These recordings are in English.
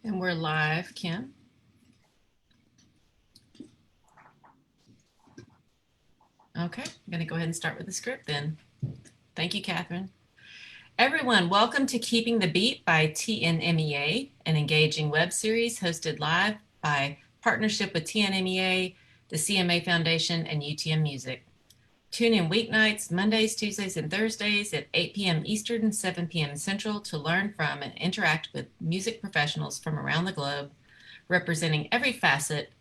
And we're live, Kim. Okay, I'm going to go ahead and start with the script then. Thank you, Catherine. Everyone, welcome to Keeping the Beat by TNMEA, an engaging web series hosted live by partnership with TNMEA, the CMA Foundation, and UTM Music. Tune in weeknights, Mondays, Tuesdays, and Thursdays at 8 p.m. Eastern and 7 p.m. Central to learn from and interact with music professionals from around the globe, representing every facet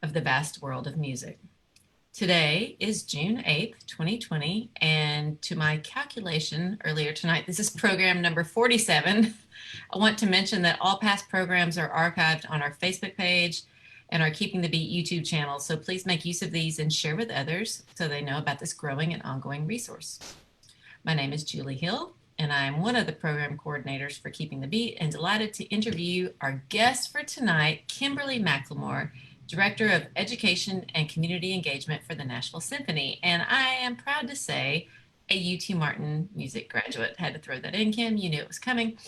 of the vast world of music. Today is June 8th, 2020, and to my calculation earlier tonight, this is program number 47. I want to mention that all past programs are archived on our Facebook page and our Keeping the Beat YouTube channel, so please make use of these and share with others so they know about this growing and ongoing resource. My name is Julie Hill, and I'm one of the program coordinators for Keeping the Beat and delighted to interview our guest for tonight, Kimberly McLemore, Director of Education and Community Engagement for the Nashville Symphony. And I am proud to say a UT Martin music graduate. Had to throw that in, Kim. You knew it was coming.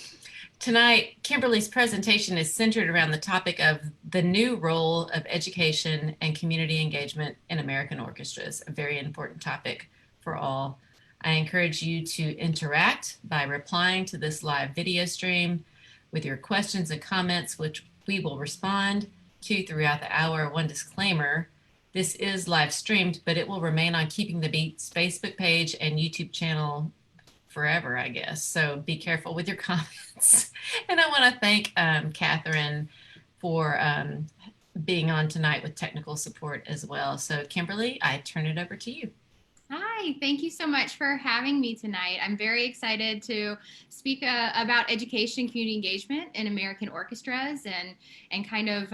Tonight, Kimberly's presentation is centered around the topic of the new role of education and community engagement in American orchestras, a very important topic for all. I encourage you to interact by replying to this live video stream with your questions and comments, which we will respond to throughout the hour. One disclaimer, this is live streamed, but it will remain on Keeping the Beat's Facebook page and YouTube channel forever, I guess. So be careful with your comments. And I want to thank Catherine for being on tonight with technical support as well. So Kimberly, I turn it over to you. Hi, thank you so much for having me tonight. I'm very excited to speak about education, community engagement in American orchestras and kind of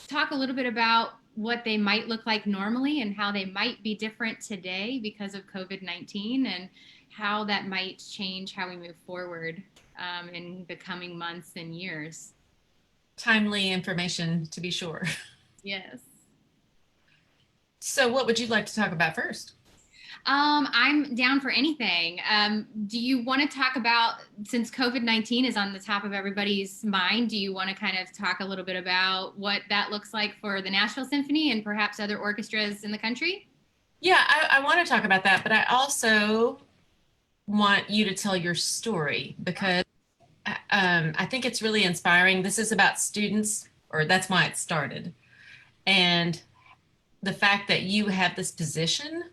talk a little bit about what they might look like normally and how they might be different today because of COVID-19 and how that might change how we move forward in the coming months and years. Timely information, to be sure. Yes. So what would you like to talk about first? I'm down for anything. Do you want to talk about, since COVID-19 is on the top of everybody's mind, do you want to kind of talk a little bit about what that looks like for the Nashville Symphony and perhaps other orchestras in the country? Yeah, I want to talk about that, but I also want you to tell your story because I think it's really inspiring. This is about students, or that's why it started. And the fact that you have this position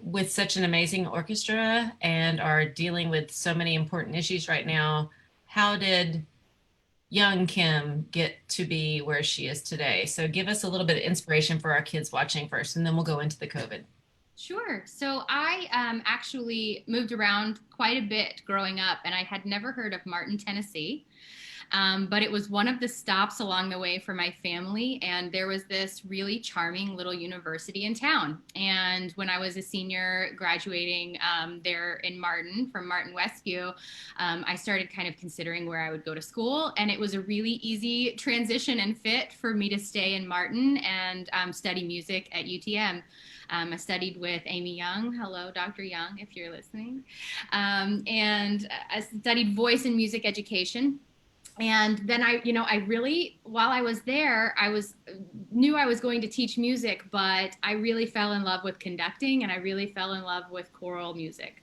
with such an amazing orchestra and are dealing with so many important issues right now. How did young Kim get to be where she is today? So give us a little bit of inspiration for our kids watching first, and then we'll go into the COVID. Sure. So I actually moved around quite a bit growing up, and I had never heard of Martin, Tennessee. But it was one of the stops along the way for my family. And there was this really charming little university in town. And when I was a senior graduating there in Martin, from Martin Westview, I started kind of considering where I would go to school. And it was a really easy transition and fit for me to stay in Martin and study music at UTM. I studied with Amy Young. Hello, Dr. Young, if you're listening. And I studied voice and music education. And then I really, while I was there, knew I was going to teach music, but I really fell in love with conducting, and I really fell in love with choral music,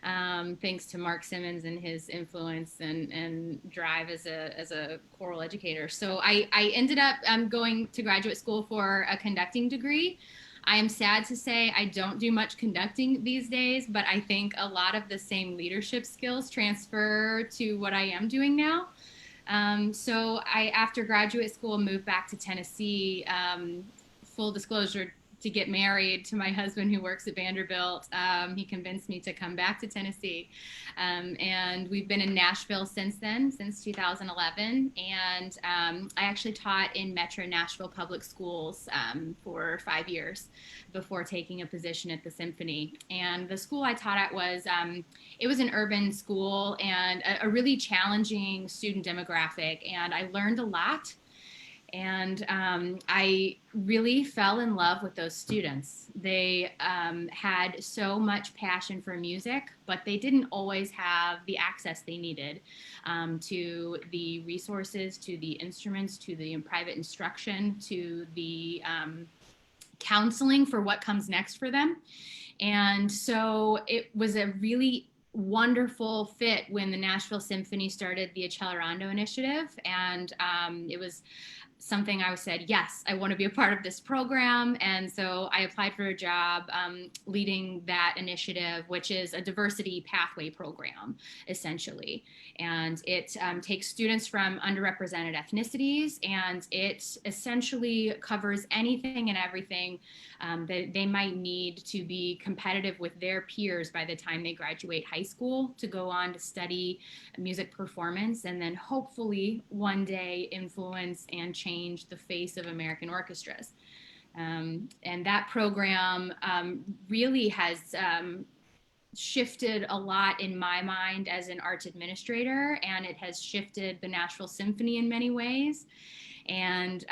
thanks to Mark Simmons and his influence and drive as a choral educator. So I ended up going to graduate school for a conducting degree. I am sad to say I don't do much conducting these days, but I think a lot of the same leadership skills transfer to what I am doing now. So I, after graduate school, moved back to Tennessee, full disclosure, to get married to my husband who works at Vanderbilt. He convinced me to come back to Tennessee. And we've been in Nashville since then, since 2011. And I actually taught in Metro Nashville Public Schools for 5 years before taking a position at the Symphony. And the school I taught at was, it was an urban school and a really challenging student demographic. And I learned a lot. And I really fell in love with those students. They had so much passion for music, but they didn't always have the access they needed to the resources, to the instruments, to the private instruction, to the counseling for what comes next for them. And so it was a really wonderful fit when the Nashville Symphony started the Accelerando initiative. And it was something I said, yes, I want to be a part of this program. And so I applied for a job leading that initiative, which is a diversity pathway program, essentially. And it takes students from underrepresented ethnicities, and it essentially covers anything and everything that they might need to be competitive with their peers by the time they graduate high school, to go on to study music performance, and then hopefully one day influence and change the face of American orchestras. And that program really has shifted a lot in my mind as an arts administrator, and it has shifted the Nashville Symphony in many ways. And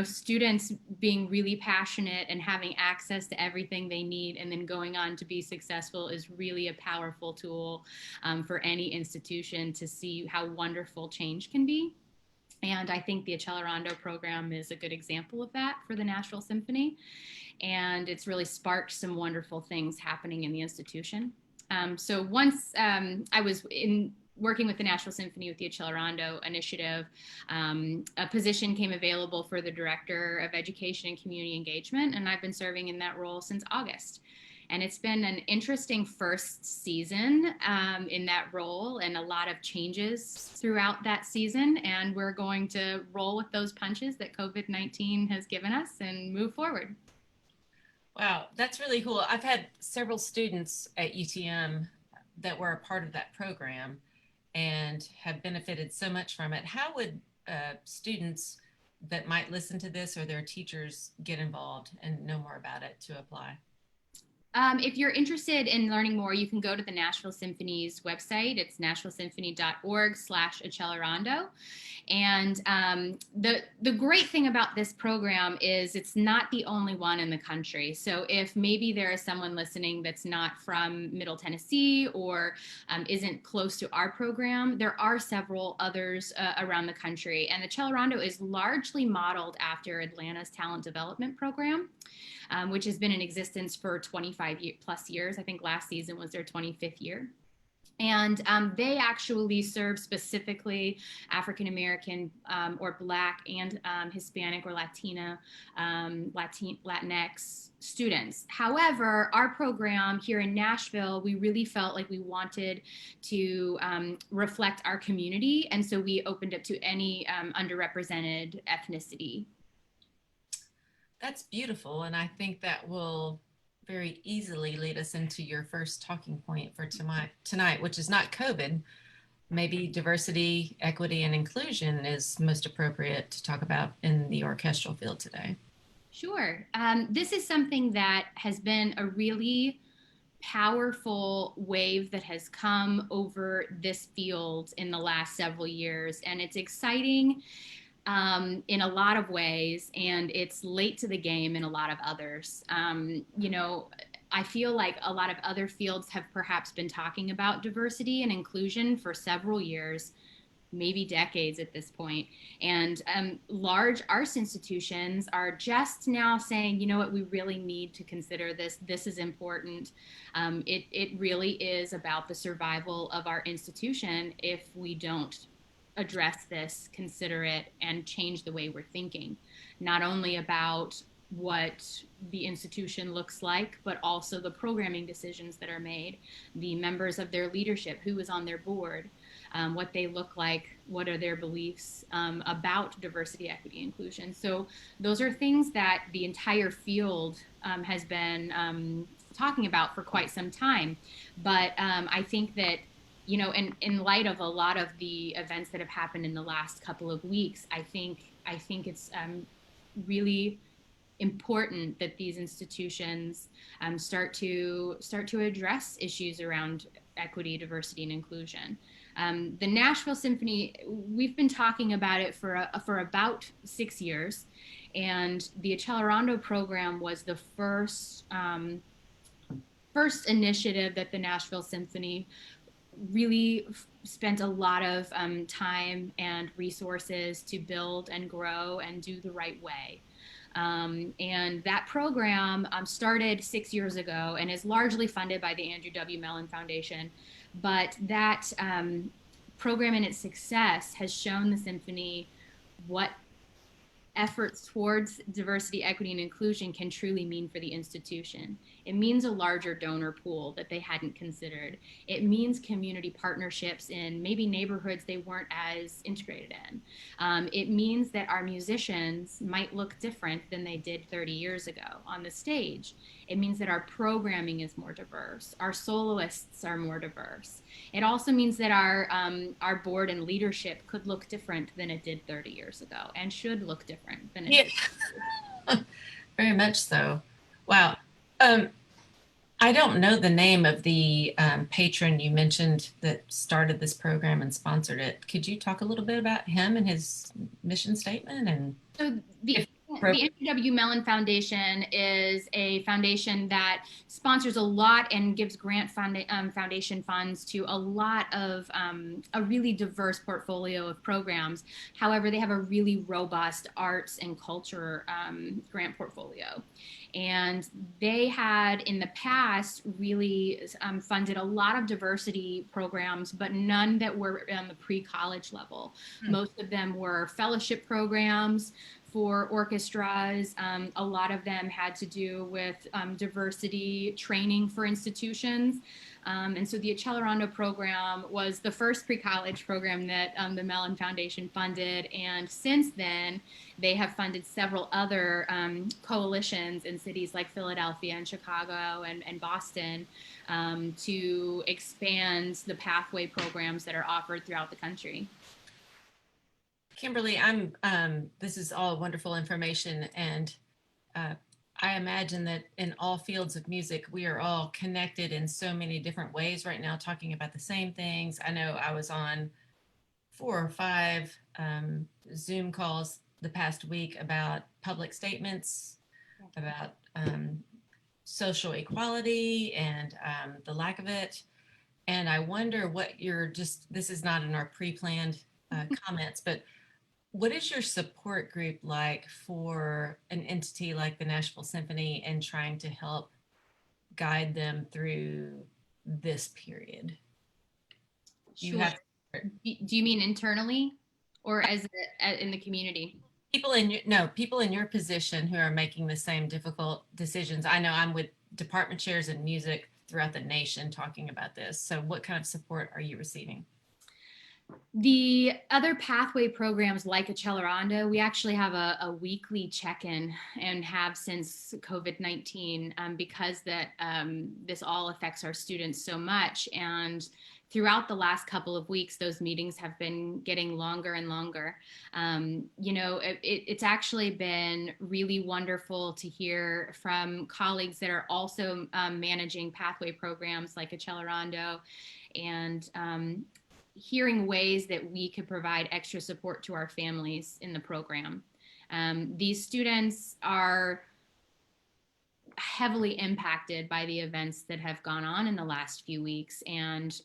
students being really passionate and having access to everything they need and then going on to be successful is really a powerful tool for any institution to see how wonderful change can be. And I think the Accelerando program is a good example of that for the Nashville Symphony. And it's really sparked some wonderful things happening in the institution. So once I was working with the Nashville Symphony with the Accelerando initiative, a position came available for the Director of Education and Community Engagement, and I've been serving in that role since August. And it's been an interesting first season in that role, and a lot of changes throughout that season. And we're going to roll with those punches that COVID-19 has given us and move forward. Wow, that's really cool. I've had several students at UTM that were a part of that program and have benefited so much from it. How would students that might listen to this or their teachers get involved and know more about it to apply? If you're interested in learning more, you can go to the Nashville Symphony's website. It's nashvillesymphony.org/Accelerando. And the great thing about this program is it's not the only one in the country. So if maybe there is someone listening that's not from Middle Tennessee or isn't close to our program, there are several others around the country. And Accelerando is largely modeled after Atlanta's talent development program, which has been in existence for 25 plus years. I think last season was their 25th year. And they actually serve specifically African American or Black and Hispanic or Latinx students. However, our program here in Nashville, we really felt like we wanted to reflect our community. And so we opened up to any underrepresented ethnicity. That's beautiful. And I think that will very easily lead us into your first talking point for tonight, which is not COVID. Maybe diversity, equity, and inclusion is most appropriate to talk about in the orchestral field today. Sure. This is something that has been a really powerful wave that has come over this field in the last several years. And it's exciting in a lot of ways, and it's late to the game in a lot of others. I feel like a lot of other fields have perhaps been talking about diversity and inclusion for several years, maybe decades at this point. And large arts institutions are just now saying, you know what, we really need to consider this. This is important. It really is about the survival of our institution if we don't address this, consider it, and change the way we're thinking, not only about what the institution looks like, but also the programming decisions that are made, the members of their leadership, who is on their board, what they look like, what are their beliefs about diversity, equity, inclusion. So those are things that the entire field has been talking about for quite some time. But I think that in light of a lot of the events that have happened in the last couple of weeks, I think it's really important that these institutions start to address issues around equity, diversity, and inclusion. The Nashville Symphony, we've been talking about it for about 6 years, and the Accelerando program was the first initiative that the Nashville Symphony really spent a lot of time and resources to build and grow and do the right way. And that program started 6 years ago and is largely funded by the Andrew W. Mellon Foundation. But that program and its success has shown the symphony what efforts towards diversity, equity, and inclusion can truly mean for the institution. It means a larger donor pool that they hadn't considered. It means community partnerships in maybe neighborhoods they weren't as integrated in. It means that our musicians might look different than they did 30 years ago on the stage. It means that our programming is more diverse. Our soloists are more diverse. It also means that our board and leadership could look different than it did 30 years ago, and should look different than it did. Very much so. Wow. I don't know the name of the patron you mentioned that started this program and sponsored it. Could you talk a little bit about him and his mission statement? And so the Andrew W. Mellon Foundation is a foundation that sponsors a lot and gives grant foundation funds to a lot of a really diverse portfolio of programs. However, they have a really robust arts and culture grant portfolio. And they had in the past really funded a lot of diversity programs, but none that were on the pre-college level. Most of them were fellowship programs for orchestras. A lot of them had to do with diversity training for institutions. And so the Accelerando program was the first pre-college program that the Mellon Foundation funded. And since then, they have funded several other coalitions in cities like Philadelphia and Chicago and Boston to expand the pathway programs that are offered throughout the country. Kimberly, this is all wonderful information, and I imagine that in all fields of music, we are all connected in so many different ways right now, talking about the same things. I know I was on 4 or 5 Zoom calls the past week about public statements, about social equality and the lack of it. And I wonder what this is not in our pre-planned comments, but what is your support group like for an entity like the Nashville Symphony and trying to help guide them through this period? Sure. Do you mean internally or as in the community? People in your position who are making the same difficult decisions. I know I'm with department chairs in music throughout the nation talking about this. So what kind of support are you receiving? The other pathway programs like Accelerando, we actually have a weekly check-in and have since COVID-19 because this all affects our students so much. And throughout the last couple of weeks, those meetings have been getting longer and longer. It's actually been really wonderful to hear from colleagues that are also managing pathway programs like Accelerando, and hearing ways that we could provide extra support to our families in the program. These students are heavily impacted by the events that have gone on in the last few weeks. And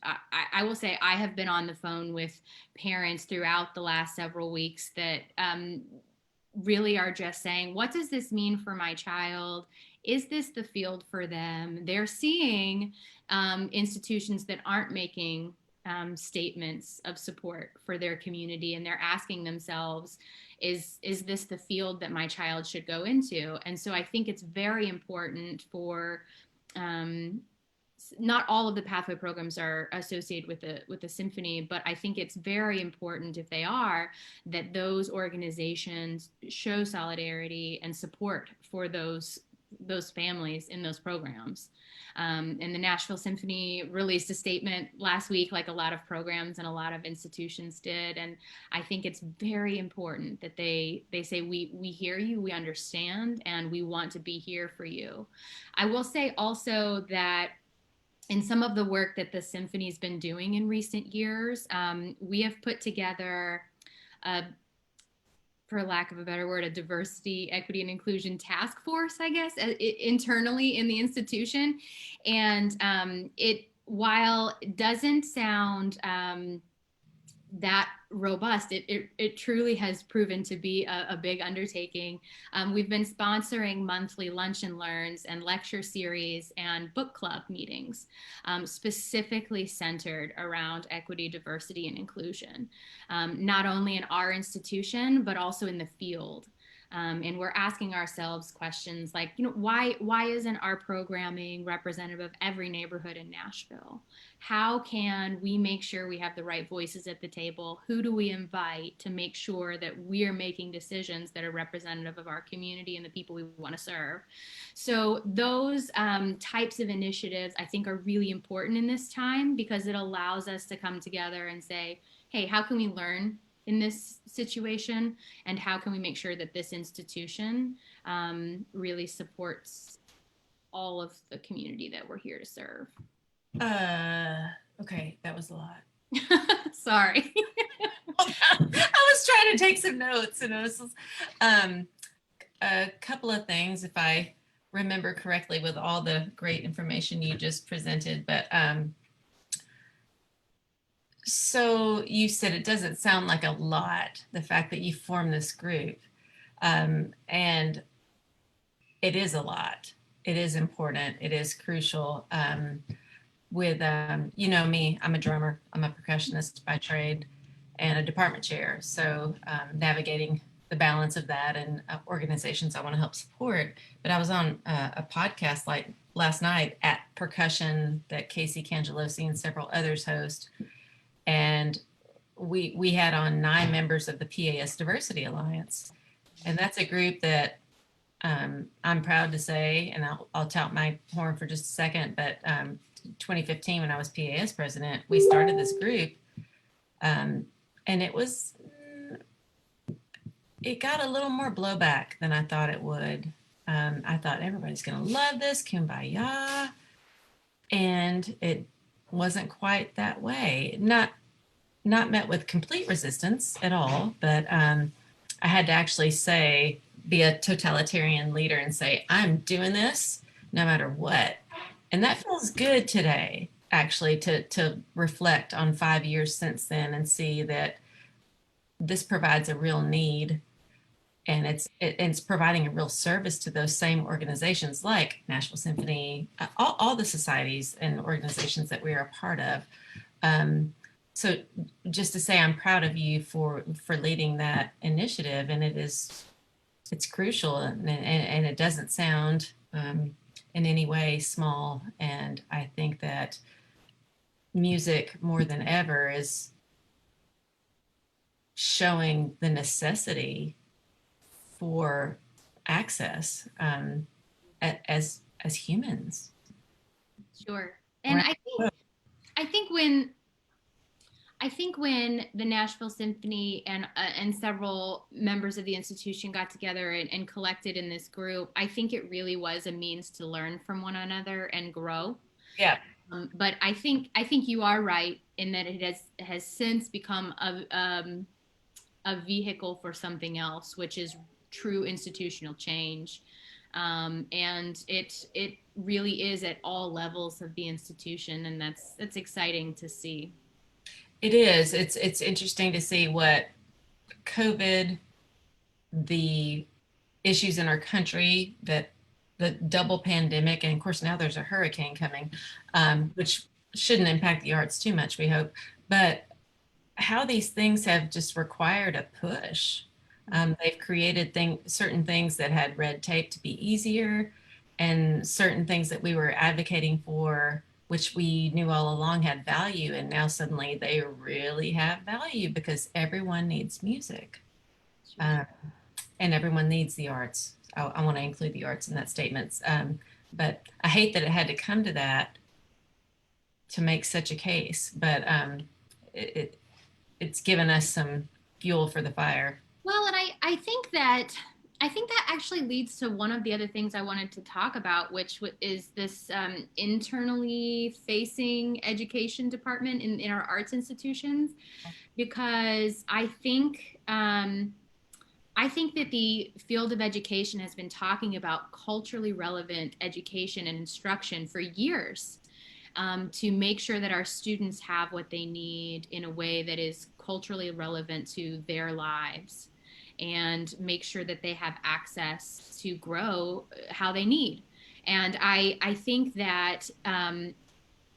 I will say I have been on the phone with parents throughout the last several weeks that really are just saying, what does this mean for my child? Is this the field for them? They're seeing institutions that aren't making statements of support for their community, and they're asking themselves, is this the field that my child should go into? And so I think it's very important for not all of the pathway programs are associated with the symphony, but I think it's very important, if they are, that those organizations show solidarity and support for those families in those programs. And the Nashville Symphony released a statement last week, like a lot of programs and a lot of institutions did. And I think it's very important that they say, we hear you, we understand, and we want to be here for you. I will say also that in some of the work that the Symphony's been doing in recent years, we have put together a, for lack of a better word, a diversity, equity, and inclusion task force, I guess, internally in the institution. And while it doesn't sound that robust, it truly has proven to be a big undertaking. We've been sponsoring monthly lunch and learns and lecture series and book club meetings, specifically centered around equity, diversity, and inclusion, not only in our institution, but also in the field. And we're asking ourselves questions like, why isn't our programming representative of every neighborhood in Nashville? How can we make sure we have the right voices at the table? Who do we invite to make sure that we're making decisions that are representative of our community and the people we want to serve? So those types of initiatives, I think, are really important in this time because it allows us to come together and say, hey, how can we learn in this situation, and how can we make sure that this institution really supports all of the community that we're here to serve? Okay, that was a lot. Sorry. I was trying to take some notes, and it was a couple of things, if I remember correctly, with all the great information you just presented. But so you said it doesn't sound like a lot, the fact that you formed this group, and it is a lot. It is important. It is crucial. With me, I'm a drummer. I'm a percussionist by trade and a department chair. So navigating the balance of that and organizations I want to help support. But I was on a podcast like last night at Percussion that Casey Cangelosi and several others host. And we had on 9 members of the PAS Diversity Alliance. And that's a group that I'm proud to say, and I'll tout my horn for just a second, but 2015, when I was PAS president, we started this group. And it got a little more blowback than I thought it would. I thought everybody's going to love this, kumbaya. And it wasn't quite that way. Not met with complete resistance at all, but I had to actually be a totalitarian leader and say, I'm doing this no matter what. And that feels good today, actually, to reflect on 5 years since then and see that this provides a real need, and it's providing a real service to those same organizations like Nashville Symphony, all the societies and organizations that we are a part of. So just to say, I'm proud of you for leading that initiative, and it's crucial, and it doesn't sound in any way small. And I think that music more than ever is showing the necessity for access as humans. Sure. And I think when the Nashville Symphony and several members of the institution got together and collected in this group, I think it really was a means to learn from one another and grow. Yeah. But I think you are right in that it has since become a vehicle for something else, which is true institutional change. And it really is at all levels of the institution, and that's exciting to see. It is. It's interesting to see what COVID, the issues in our country, that the double pandemic, and of course now there's a hurricane coming, which shouldn't impact the arts too much, we hope. But how these things have just required a push. They've created certain things that had red tape to be easier, and certain things that we were advocating for, which we knew all along had value, and now suddenly they really have value because everyone needs music, and everyone needs the arts. I want to include the arts in that statement, but I hate that it had to come to that to make such a case, but it's given us some fuel for the fire. Well, and I think that I think that actually leads to one of the other things I wanted to talk about, which is this internally facing education department in our arts institutions, because I think that the field of education has been talking about culturally relevant education and instruction for years, to make sure that our students have what they need in a way that is culturally relevant to their lives, and make sure that they have access to grow how they need. And I think that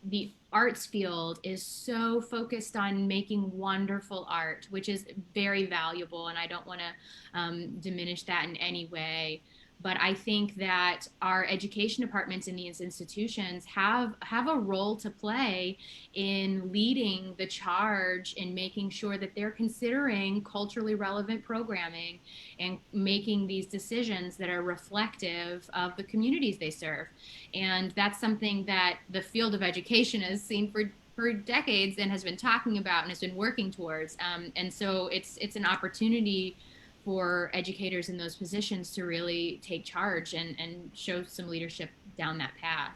the arts field is so focused on making wonderful art, which is very valuable, and I don't want to diminish that in any way. But I think that our education departments in these institutions have a role to play in leading the charge in making sure that they're considering culturally relevant programming and making these decisions that are reflective of the communities they serve. And that's something that the field of education has seen for decades and has been talking about and has been working towards. And so it's an opportunity for educators in those positions to really take charge and show some leadership down that path.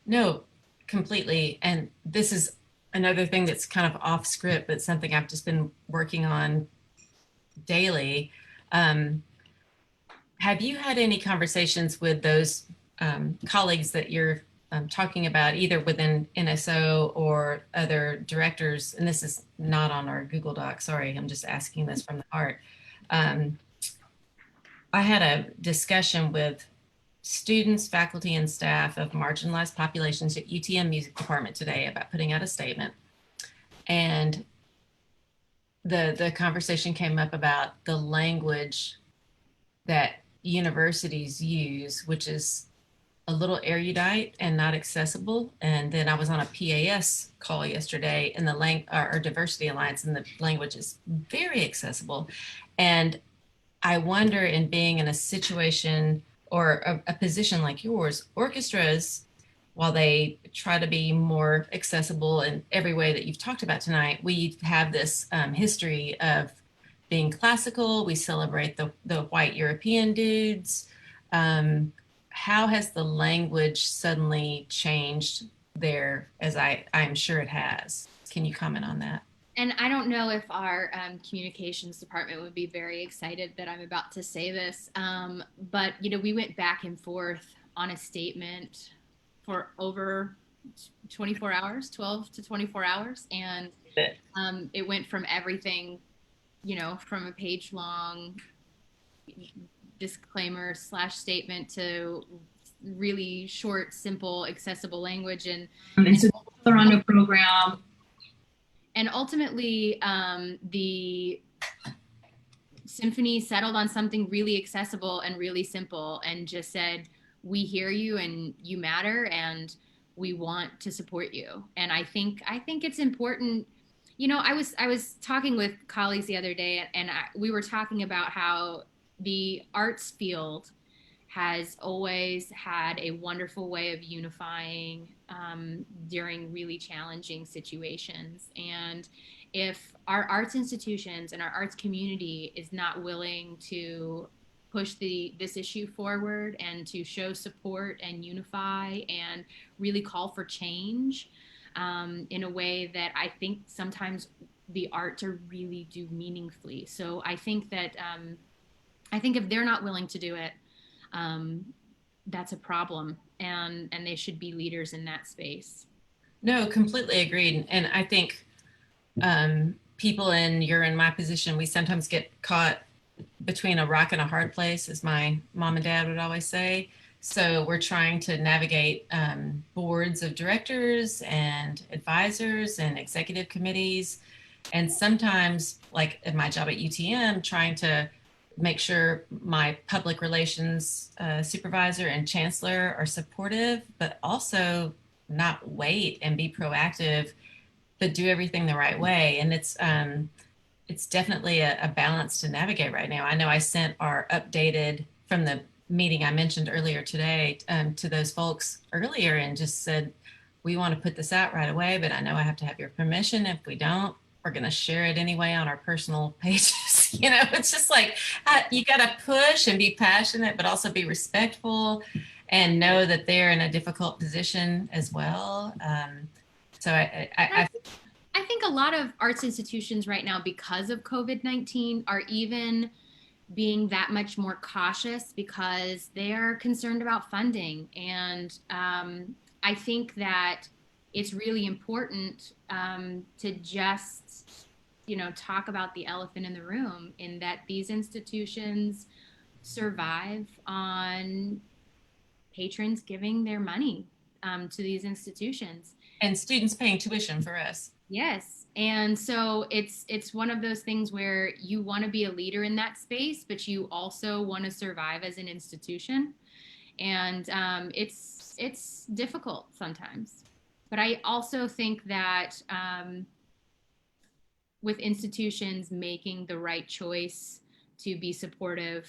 No, completely. And this is another thing that's kind of off script, but something I've just been working on daily. Have you had any conversations with those colleagues that you're talking about, either within NSO or other directors? And this is not on our Google Doc. Sorry, I'm just asking this from the heart. I had a discussion with students, faculty, and staff of marginalized populations at UTM Music Department today about putting out a statement. And the conversation came up about the language that universities use, which is a little erudite and not accessible. And then I was on a PAS call yesterday, and our Diversity Alliance, and the language is very accessible. And I wonder, in being in a situation or a position like yours, orchestras, while they try to be more accessible in every way that you've talked about tonight, we have this history of being classical. We celebrate the white European dudes. How has the language suddenly changed there, as I'm sure it has? Can you comment on that? And I don't know if our communications department would be very excited that I'm about to say this, but we went back and forth on a statement for over 24 hours, 12 to 24 hours, and it went from everything, from a page long disclaimer / statement to really short, simple, accessible language, and so they're on the program. And ultimately, the Symphony settled on something really accessible and really simple, and just said, "We hear you, and you matter, and we want to support you." And I think it's important. I was talking with colleagues the other day, and we were talking about how the arts field has always had a wonderful way of unifying during really challenging situations. And if our arts institutions and our arts community is not willing to push this issue forward and to show support and unify and really call for change in a way that I think sometimes the arts are really do meaningfully. So I think that if they're not willing to do it, that's a problem, and they should be leaders in that space. No, completely agreed. And I think people you're in my position, we sometimes get caught between a rock and a hard place, as my mom and dad would always say. So we're trying to navigate boards of directors and advisors and executive committees. And sometimes, like in my job at UTM, trying to make sure my public relations supervisor and chancellor are supportive, but also not wait and be proactive, but do everything the right way. And it's definitely a balance to navigate right now. I know I sent our updated from the meeting I mentioned earlier today to those folks earlier, and just said, we want to put this out right away, but I know I have to have your permission. If we don't, we're going to share it anyway on our personal pages. It's just like you got to push and be passionate, but also be respectful and know that they're in a difficult position as well. So I think a lot of arts institutions right now, because of COVID-19, are even being that much more cautious because they are concerned about funding. And I think that it's really important to just, talk about the elephant in the room, in that these institutions survive on patrons giving their money to these institutions. and students paying tuition for us. Yes. And so it's one of those things where you want to be a leader in that space, but you also want to survive as an institution. And it's difficult sometimes. But I also think that with institutions making the right choice to be supportive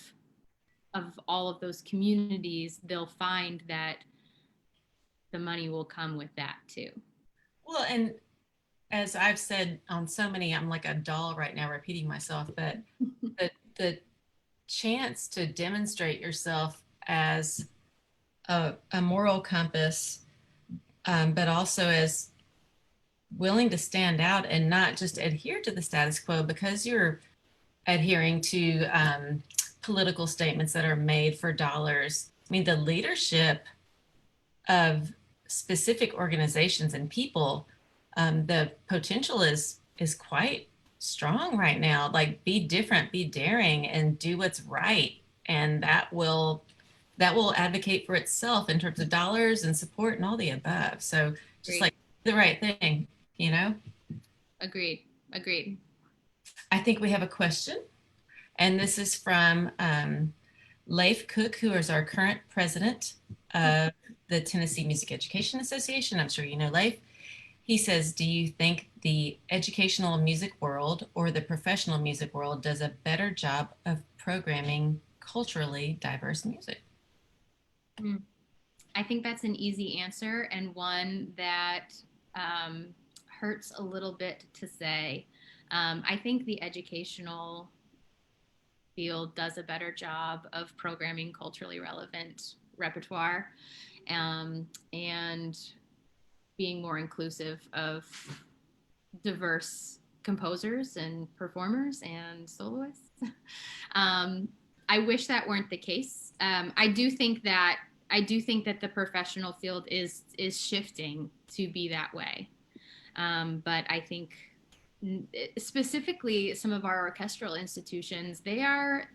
of all of those communities, they'll find that the money will come with that too. Well, and as I've said on so many, I'm like a doll right now repeating myself, but the chance to demonstrate yourself as a moral compass, but also as willing to stand out and not just adhere to the status quo because you're adhering to political statements that are made for dollars. I mean, the leadership of specific organizations and people, the potential is quite strong right now. Like, be different, be daring, and do what's right, and that will advocate for itself in terms of dollars and support and all the above. So just Agreed. like the right thing, you know. Agreed. Agreed. I think we have a question, and this is from Leif Cook, who is our current president of the Tennessee Music Education Association. I'm sure you know Leif. He says, do you think the educational music world or the professional music world does a better job of programming culturally diverse music? I think that's an easy answer, and one that hurts a little bit to say. I think the educational field does a better job of programming culturally relevant repertoire, and being more inclusive of diverse composers and performers and soloists. I wish that weren't the case. I do think that the professional field is shifting to be that way. But I think specifically some of our orchestral institutions, there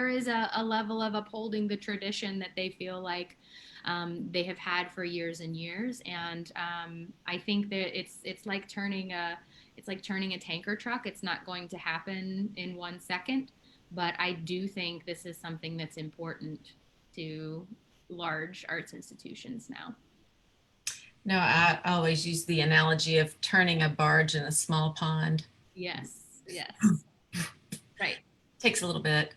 is a level of upholding the tradition that they feel like they have had for years and years. And I think that it's like turning a tanker truck. It's not going to happen in 1 second, but I do think this is something that's important to large arts institutions now. No, I always use the analogy of turning a barge in a small pond. Yes, yes. Right. Takes a little bit.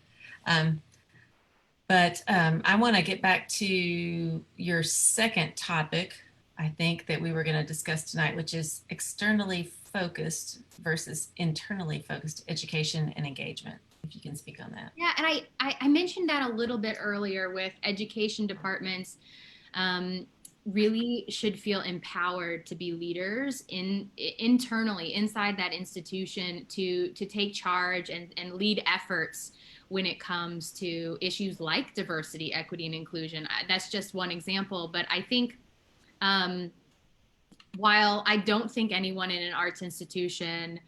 But I want to get back to your second topic, I think, that we were going to discuss tonight, which is externally focused versus internally focused education and engagement. If you can speak on that. Yeah, and I mentioned that a little bit earlier with education departments. Really should feel empowered to be leaders internally inside that institution to take charge and lead efforts when it comes to issues like diversity, equity, and inclusion. That's just one example, but I think while I don't think anyone in an arts institution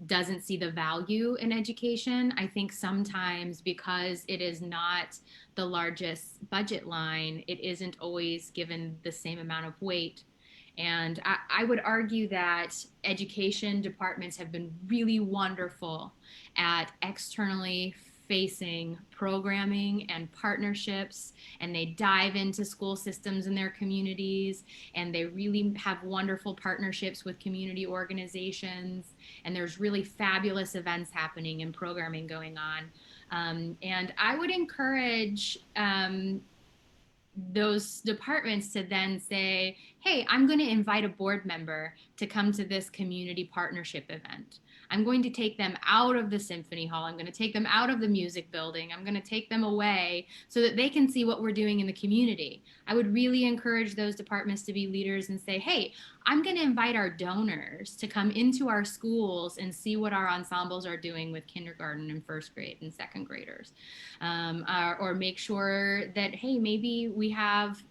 doesn't see the value in education, I think sometimes because it is not the largest budget line, it isn't always given the same amount of weight. And I would argue that education departments have been really wonderful at externally facing programming and partnerships, and they dive into school systems in their communities, and they really have wonderful partnerships with community organizations, and there's really fabulous events happening and programming going on. And I would encourage those departments to then say, hey, I'm going to invite a board member to come to this community partnership event. I'm going to take them out of the symphony hall. I'm going to take them out of the music building. I'm going to take them away so that they can see what we're doing in the community. I would really encourage those departments to be leaders and say, hey, I'm going to invite our donors to come into our schools and see what our ensembles are doing with kindergarten and first grade and second graders. Or make sure that, hey, maybe we have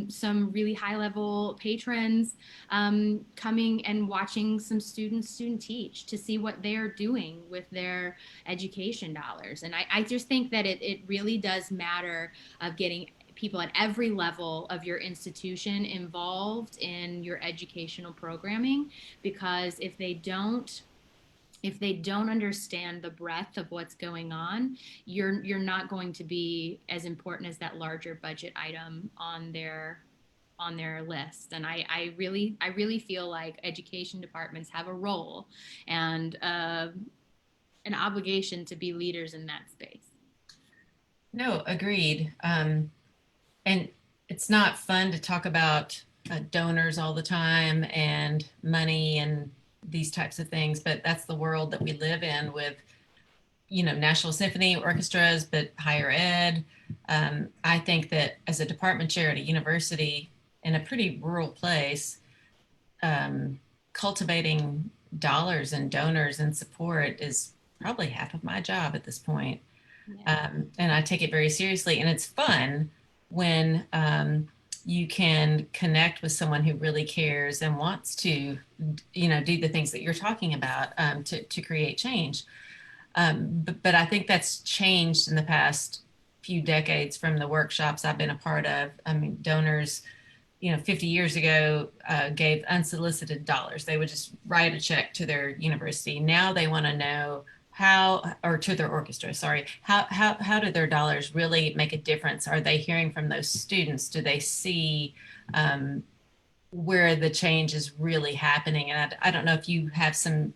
some really high level patrons coming and watching some students student teach to see what they're doing with their education dollars. And I just think that it really does matter of getting people at every level of your institution involved in your educational programming, because if they don't understand the breadth of what's going on, you're not going to be as important as that larger budget item on their list. And I really feel like education departments have a role and an obligation to be leaders in that space. No, agreed. And it's not fun to talk about donors all the time and money and these types of things, but that's the world that we live in with, National Symphony orchestras, but higher ed. I think that as a department chair at a university in a pretty rural place, cultivating dollars and donors and support is probably half of my job at this point. Yeah. And I take it very seriously. And it's fun when you can connect with someone who really cares and wants to, do the things that you're talking about to create change. But I think that's changed in the past few decades from the workshops I've been a part of. I mean, donors, 50 years ago gave unsolicited dollars. They would just write a check to their university. Now they want to know or to their orchestra, sorry, how do their dollars really make a difference? Are they hearing from those students? Do they see where the change is really happening? And I don't know if you have some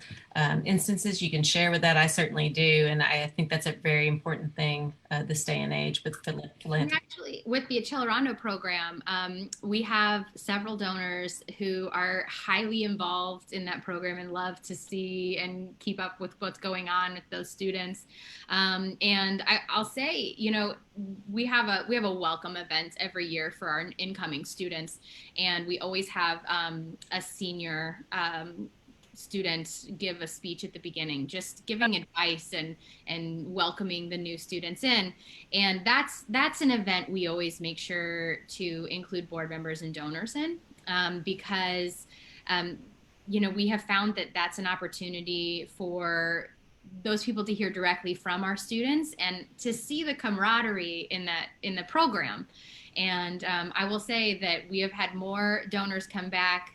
instances you can share with that. I certainly do. And I think that's a very important thing this day and age with philanthropy. Actually, with the Accelerando program, we have several donors who are highly involved in that program and love to see and keep up with what's going on with those students. And I'll say, we have a welcome event every year for our incoming students, and we always have a senior student give a speech at the beginning, just giving advice and welcoming the new students in. And that's an event we always make sure to include board members and donors in, because we have found that that's an opportunity for those people to hear directly from our students and to see the camaraderie in the program. And I will say that we have had more donors come back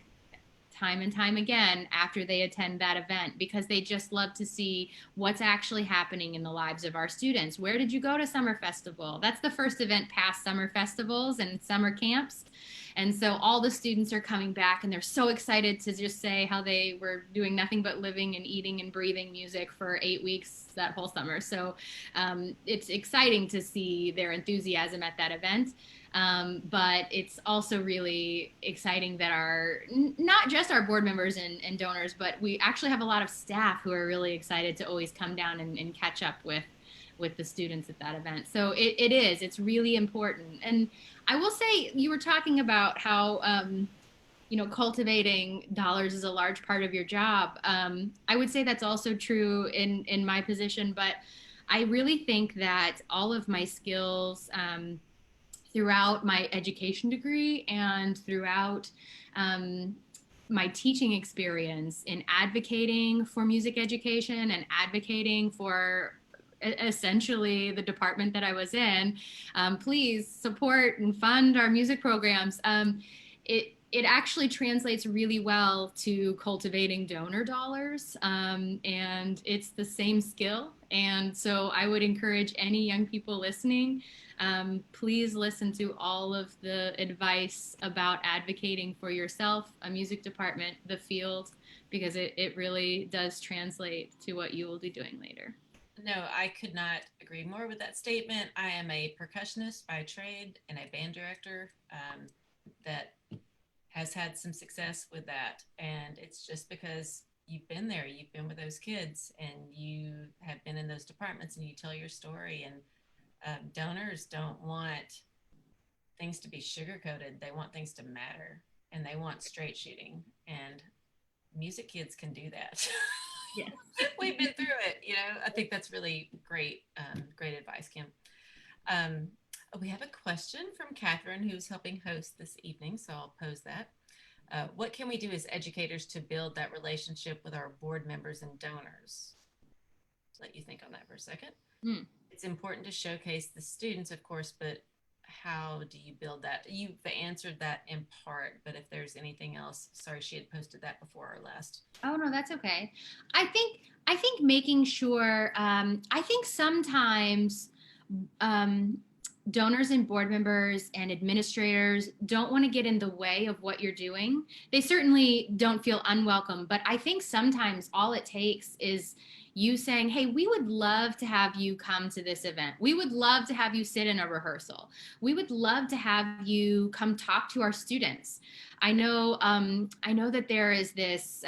time and time again after they attend that event, because they just love to see what's actually happening in the lives of our students. Where did you go to summer festival? That's the first event past summer festivals and summer camps. And so all the students are coming back and they're so excited to just say how they were doing nothing but living and eating and breathing music for 8 weeks that whole summer. So it's exciting to see their enthusiasm at that event. But it's also really exciting that not just our board members and donors, but we actually have a lot of staff who are really excited to always come down and catch up with the students at that event. So it's really important. And I will say, you were talking about how, cultivating dollars is a large part of your job. I would say that's also true in my position, but I really think that all of my skills, throughout my education degree and throughout my teaching experience in advocating for music education and advocating for essentially the department that I was in, please support and fund our music programs. It actually translates really well to cultivating donor dollars, and it's the same skill. And so I would encourage any young people listening, please listen to all of the advice about advocating for yourself, a music department, the field, because it really does translate to what you will be doing later. No, I could not agree more with that statement. I am a percussionist by trade and a band director that has had some success with that. And it's just because you've been there, you've been with those kids, and you have been in those departments, and you tell your story. And donors don't want things to be sugar coated; they want things to matter, and they want straight shooting. And music kids can do that. Yes. We've been through it. I think that's really great, great advice, Kim. Um, we have a question from Catherine, who's helping host this evening, so I'll pose that. What can we do as educators to build that relationship with our board members and donors? Let you think on that for a second. Mm. It's important to showcase the students, of course, but how do you build that? You've answered that in part, but if there's anything else, sorry, she had posted that before our last. Oh no, that's okay. I think making sure. I think sometimes um, donors and board members and administrators don't want to get in the way of what you're doing. They certainly don't feel unwelcome, but I think sometimes all it takes is you saying, hey, we would love to have you come to this event. We would love to have you sit in a rehearsal. We would love to have you come talk to our students. I know that there is this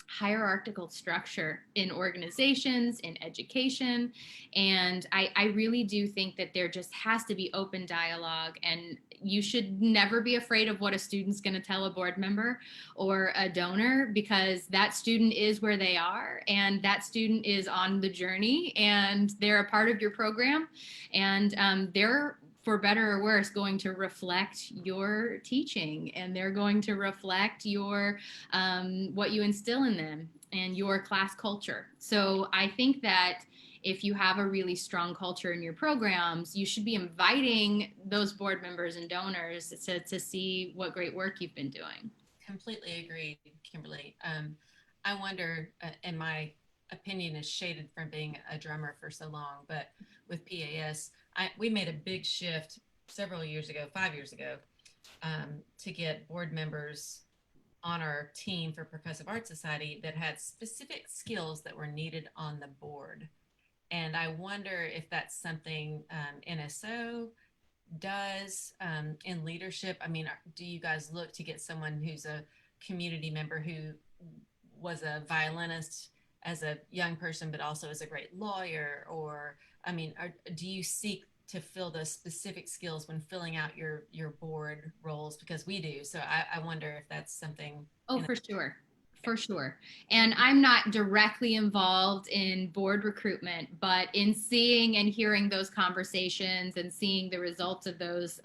hierarchical structure in organizations, in education. And I really do think that there just has to be open dialogue, and you should never be afraid of what a student's going to tell a board member or a donor, because that student is where they are, and that student is on the journey, and they're a part of your program, and they're, for better or worse, going to reflect your teaching, and they're going to reflect your what you instill in them and your class culture. So I think that if you have a really strong culture in your programs, you should be inviting those board members and donors to see what great work you've been doing. Completely agree, Kimberly. I wonder, and my opinion is shaded from being a drummer for so long, but with PAS, we made a big shift several years ago, 5 years ago, to get board members on our team for Percussive Art Society that had specific skills that were needed on the board. And I wonder if that's something NSO does in leadership. I mean, do you guys look to get someone who's a community member who was a violinist as a young person, but also as a great lawyer? Or, I mean, do you seek to fill those specific skills when filling out your board roles? Because we do. So I wonder if that's something. Oh, for sure. For sure. And I'm not directly involved in board recruitment, but in seeing and hearing those conversations and seeing the results of those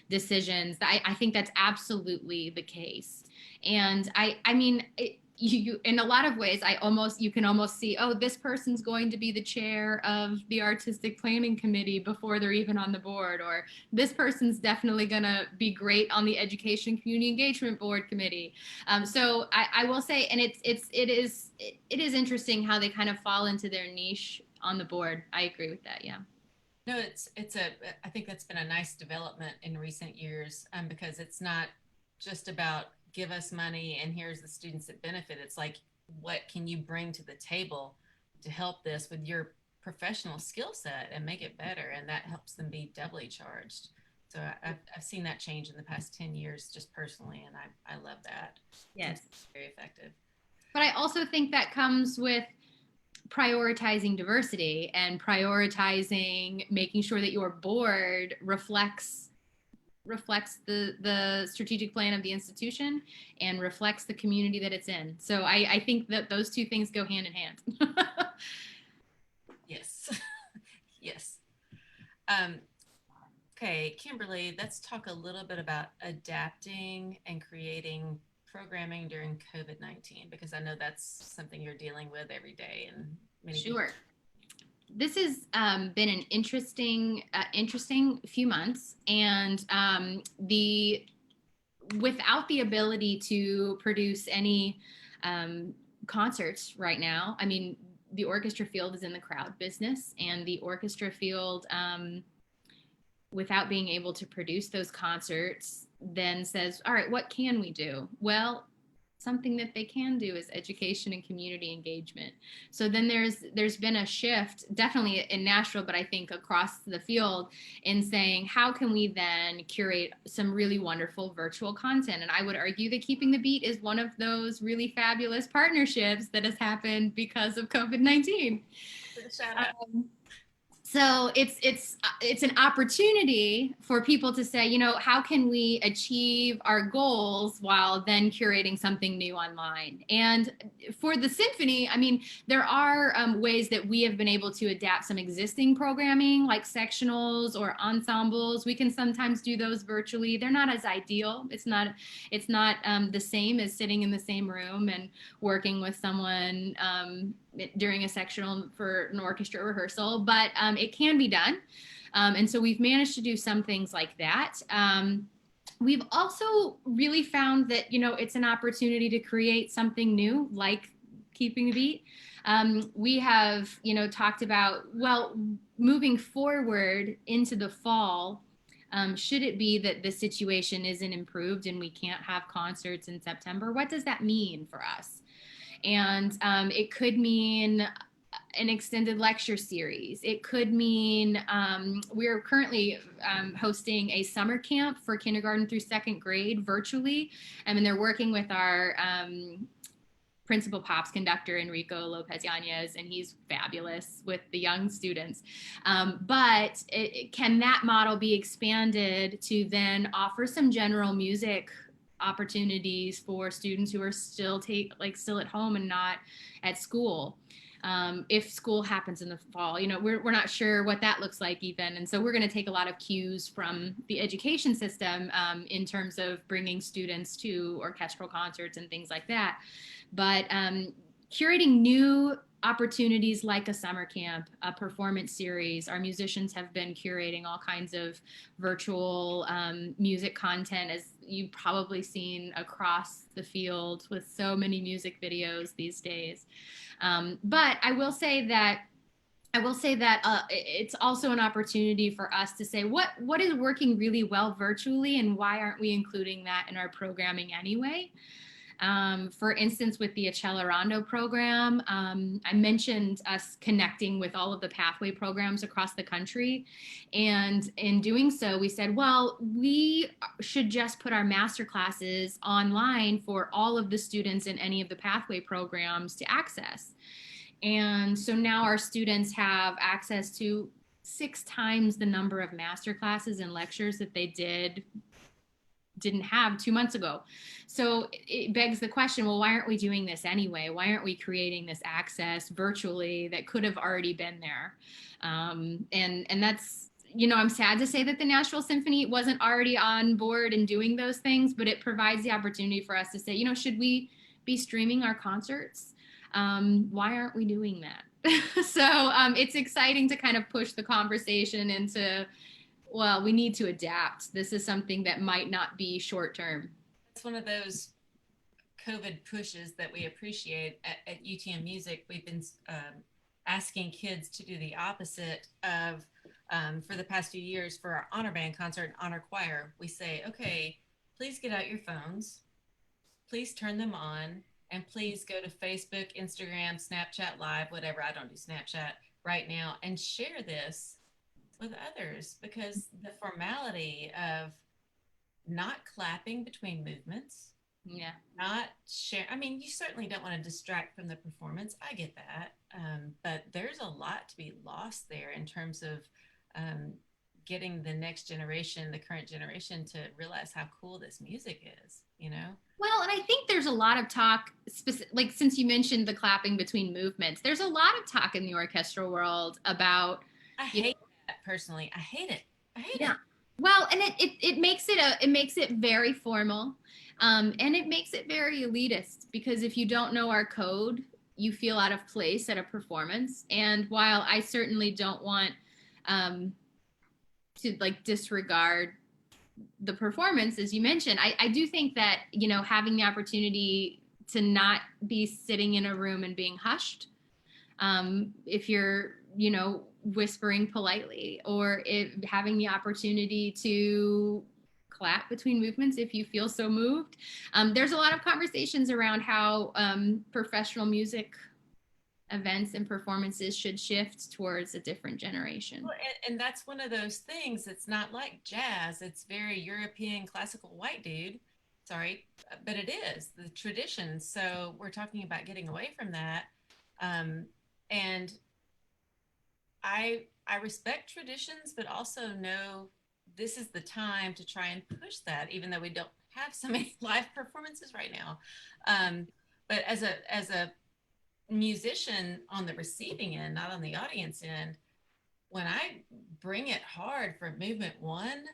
decisions, I think that's absolutely the case. And I mean, you in a lot of ways, you can almost see, oh, this person's going to be the chair of the artistic planning committee before they're even on the board, or this person's definitely going to be great on the education community engagement board committee. So I will say, and it is interesting how they kind of fall into their niche on the board. I agree with that. Yeah. No, I think that's been a nice development in recent years, because it's not just about give us money and here's the students that benefit. It's like, what can you bring to the table to help this with your professional skill set and make it better? And that helps them be doubly charged. So I've seen that change in the past 10 years just personally, and I love that. Yes. It's very effective. But I also think that comes with prioritizing diversity and prioritizing making sure that your board reflects the strategic plan of the institution and reflects the community that it's in. So I think that those two things go hand in hand. Yes. Yes. Okay, Kimberly, let's talk a little bit about adapting and creating programming during COVID-19, because I know that's something you're dealing with every day. And many Sure. people. This has been an interesting few months, and without the ability to produce any concerts right now. I mean, the orchestra field is in the crowd business, and the orchestra field, without being able to produce those concerts, then says, all right, what can we do? Well, something that they can do is education and community engagement. So then there's been a shift, definitely in Nashville, but I think across the field, in saying how can we then curate some really wonderful virtual content. And I would argue that Keeping the Beat is one of those really fabulous partnerships that has happened because of COVID-19. Shout out. So it's an opportunity for people to say, how can we achieve our goals while then curating something new online? And for the symphony, I mean, there are ways that we have been able to adapt some existing programming, like sectionals or ensembles. We can sometimes do those virtually. They're not as ideal. It's not the same as sitting in the same room and working with someone during a sectional for an orchestra rehearsal, but it can be done. And so we've managed to do some things like that. We've also really found that, it's an opportunity to create something new, like Keeping the Beat. We have, talked about, well, moving forward into the fall, should it be that the situation isn't improved and we can't have concerts in September, what does that mean for us? And it could mean an extended lecture series. It could mean we're currently hosting a summer camp for kindergarten through second grade virtually. And they're working with our principal pops conductor, Enrico Lopez Yanez, and he's fabulous with the young students. But can that model be expanded to then offer some general music opportunities for students who are still at home and not at school? If school happens in the fall, we're not sure what that looks like even. And so we're going to take a lot of cues from the education system in terms of bringing students to orchestral concerts and things like that. But curating new opportunities like a summer camp, a performance series. Our musicians have been curating all kinds of virtual music content, as you've probably seen across the field with so many music videos these days. But I will say that it's also an opportunity for us to say what is working really well virtually and why aren't we including that in our programming anyway? For instance, with the Accelerando program, I mentioned us connecting with all of the pathway programs across the country. And in doing so, we said, well, we should just put our master classes online for all of the students in any of the pathway programs to access. And so now our students have access to 6 times the number of master classes and lectures that they didn't have 2 months ago. So it begs the question, well, why aren't we doing this anyway? Why aren't we creating this access virtually that could have already been there? And that's, I'm sad to say that the Nashville Symphony wasn't already on board and doing those things, but it provides the opportunity for us to say, should we be streaming our concerts? Why aren't we doing that? So it's exciting to kind of push the conversation into, well, we need to adapt. This is something that might not be short term. It's one of those COVID pushes that we appreciate at UTM Music. We've been asking kids to do the opposite of, for the past few years, for our honor band concert and honor choir. We say, okay, please get out your phones, please turn them on, and please go to Facebook, Instagram, Snapchat Live, whatever. I don't do Snapchat right now, and share this with others, because the formality of not clapping between movements, not share. I mean, you certainly don't want to distract from the performance. I get that, but there's a lot to be lost there in terms of getting the next generation, the current generation, to realize how cool this music is. Well, and I think there's a lot of talk, like since you mentioned the clapping between movements, there's a lot of talk in the orchestral world about. I hate that personally. I hate it. Well, and it makes it very formal, and it makes it very elitist, because if you don't know our code, you feel out of place at a performance. And while I certainly don't want to disregard the performance, as you mentioned, I do think that, having the opportunity to not be sitting in a room and being hushed, if you're, whispering politely, or having the opportunity to clap between movements if you feel so moved. There's a lot of conversations around how professional music events and performances should shift towards a different generation. Well, and that's one of those things. It's not like jazz. It's very European classical white dude. Sorry, but it is the tradition. So we're talking about getting away from that. And I respect traditions, but also know this is the time to try and push that, even though we don't have so many live performances right now. But as a musician on the receiving end, not on the audience end, when I bring it hard for movement one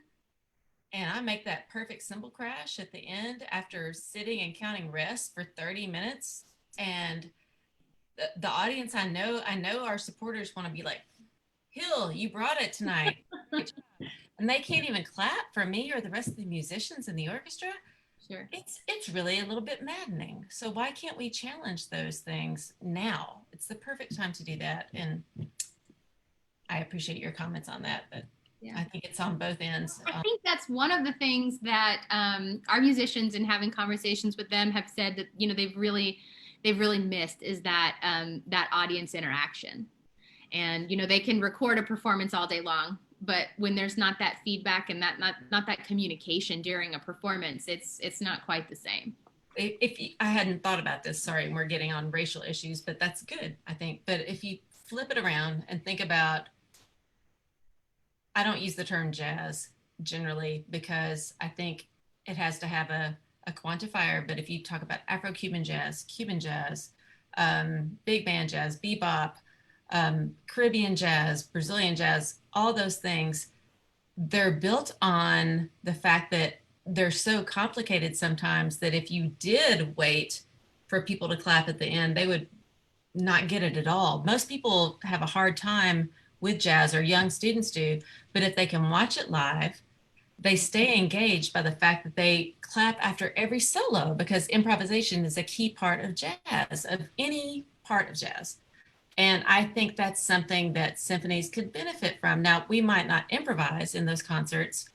and I make that perfect cymbal crash at the end after sitting and counting rests for 30 minutes, and the audience, I know our supporters want to be like, Hill, you brought it tonight. And they can't even clap for me or the rest of the musicians in the orchestra. Sure. It's really a little bit maddening. So why can't we challenge those things now? It's the perfect time to do that. And I appreciate your comments on that, but yeah. I think it's on both ends. I think that's one of the things that our musicians, in having conversations with them, have said that, you know, they've really missed is that that audience interaction. And, you know, they can record a performance all day long, but when there's not that feedback and that not that communication during a performance, it's not quite the same. I hadn't thought about this, sorry, we're getting on racial issues, but that's good, I think. But if you flip it around and think about, I don't use the term jazz generally because I think it has to have a quantifier. But if you talk about Afro-Cuban jazz, Cuban jazz, big band jazz, bebop, Caribbean jazz, Brazilian jazz, all those things, they're built on the fact that they're so complicated sometimes that if you did wait for people to clap at the end, they would not get it at all. Most people have a hard time with jazz, or young students do, but if they can watch it live, they stay engaged by the fact that they clap after every solo, because improvisation is a key part of jazz, of any part of jazz. And I think that's something that symphonies could benefit from. Now, we might not improvise in those concerts.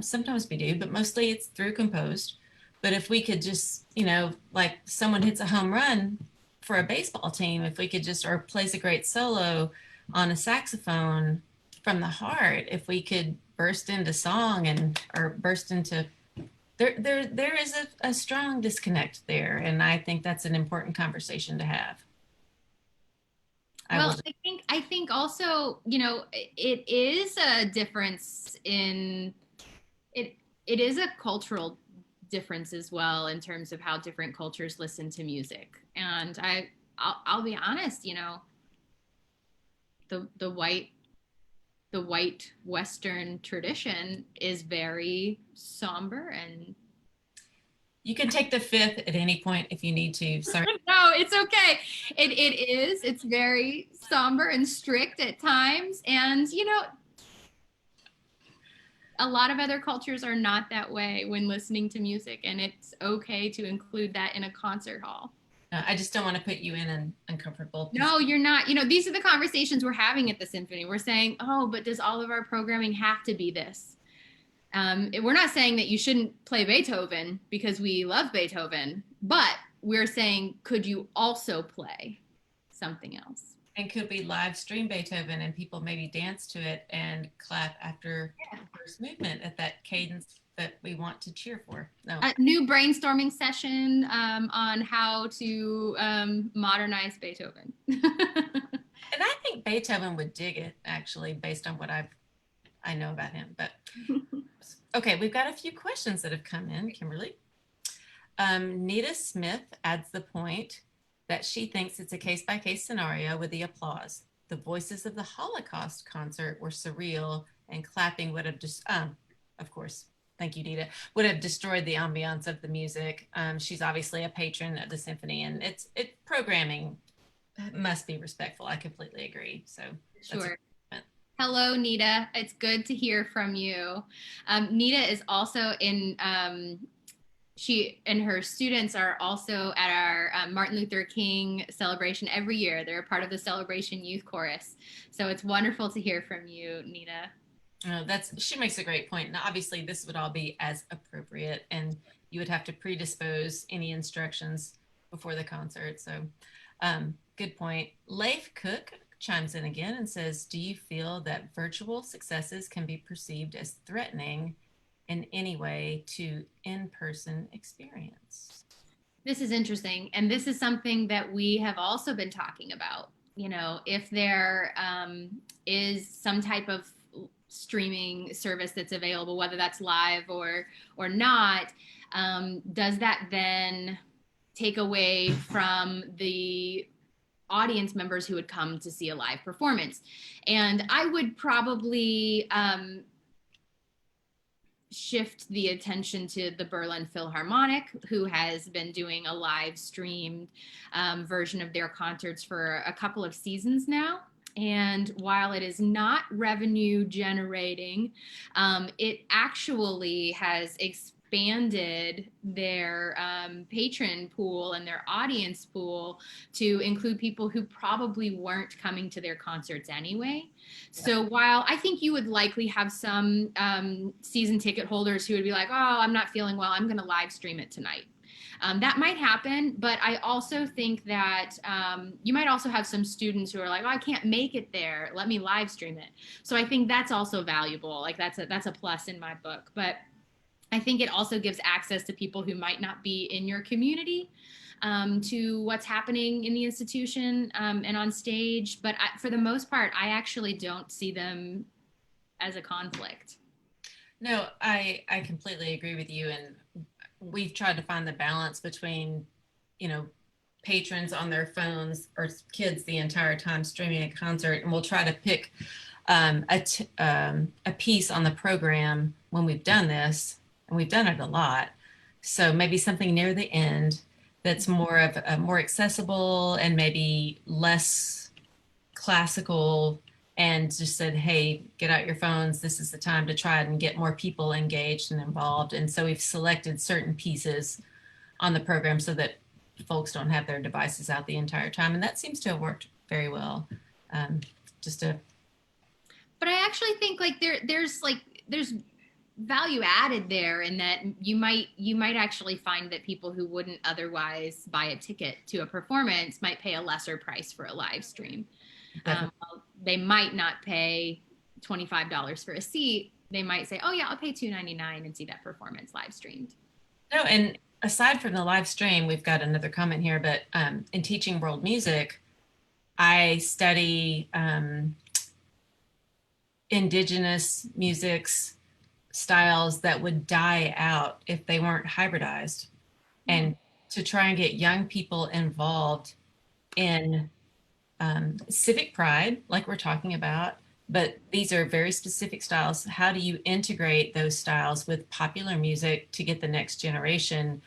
Sometimes we do, but mostly it's through composed. But if we could just, you know, like someone hits a home run for a baseball team, if we could just, or plays a great solo on a saxophone from the heart, if we could burst into song or burst into, there is a strong disconnect there. And I think that's an important conversation to have. Well, I think also, you know, it is a difference in it. It is a cultural difference as well in terms of how different cultures listen to music. And I'll be honest, you know, the white Western tradition is very somber, and you can take the fifth at any point if you need to. Sorry. No, it's okay. It is. It's very somber and strict at times. And, you know, a lot of other cultures are not that way when listening to music. And it's okay to include that in a concert hall. I just don't want to put you in an uncomfortable position. No, you're not. You know, these are the conversations we're having at the Symphony. We're saying, oh, but does all of our programming have to be this? We're not saying that you shouldn't play Beethoven because we love Beethoven, but we're saying, could you also play something else? And could we live stream Beethoven and people maybe dance to it and clap after the first movement at that cadence that we want to cheer for? No. A new brainstorming session on how to modernize Beethoven. And I think Beethoven would dig it, actually, based on what I know about him. But okay, we've got a few questions that have come in, Kimberly. Nita Smith adds the point that she thinks it's a case-by-case scenario with the applause. The voices of the Holocaust concert were surreal, and clapping would have just, of course, thank you, Nita, would have destroyed the ambiance of the music. She's obviously a patron of the symphony, and it's programming must be respectful. I completely agree. So sure. Hello, Nita. It's good to hear from you. Nita is also in, she and her students are also at our Martin Luther King celebration every year. They're a part of the Celebration Youth Chorus. So it's wonderful to hear from you, Nita. She makes a great point. Now, obviously, this would all be as appropriate, and you would have to predispose any instructions before the concert. So, good point. Leif Cook chimes in again and says, "Do you feel that virtual successes can be perceived as threatening in any way to in-person experience?" This is interesting. And this is something that we have also been talking about. If there is some type of streaming service that's available, whether that's live or not, does that then take away from the audience members who would come to see a live performance? And I would probably shift the attention to the Berlin Philharmonic, who has been doing a live streamed version of their concerts for a couple of seasons now. And while it is not revenue generating, it actually has expanded their patron pool and their audience pool to include people who probably weren't coming to their concerts anyway. So while I think you would likely have some season ticket holders who would be like, oh, I'm not feeling well, I'm going to live stream it tonight. That might happen, but I also think that you might also have some students who are like, oh, I can't make it there, let me live stream it. So I think that's also valuable. Like that's a plus in my book. But I think it also gives access to people who might not be in your community to what's happening in the institution and on stage. But for the most part, I actually don't see them as a conflict. No, I completely agree with you. And we've tried to find the balance between, patrons on their phones or kids the entire time streaming a concert. And we'll try to pick a piece on the program when we've done this, and we've done it a lot. So maybe something near the end that's more accessible and maybe less classical, and just said, hey, get out your phones. This is the time to try and get more people engaged and involved. And so we've selected certain pieces on the program so that folks don't have their devices out the entire time. And that seems to have worked very well. Just to. But I actually think there's value added there in that you might actually find that people who wouldn't otherwise buy a ticket to a performance might pay a lesser price for a live stream. They might not pay $25 for a seat. They might say, oh yeah, I'll pay $2.99 and see that performance live streamed. No, and aside from the live stream, we've got another comment here, but in teaching world music, I study indigenous musics styles that would die out if they weren't hybridized. And to try and get young people involved in civic pride, like we're talking about, but these are very specific styles. How do you integrate those styles with popular music to get the next generation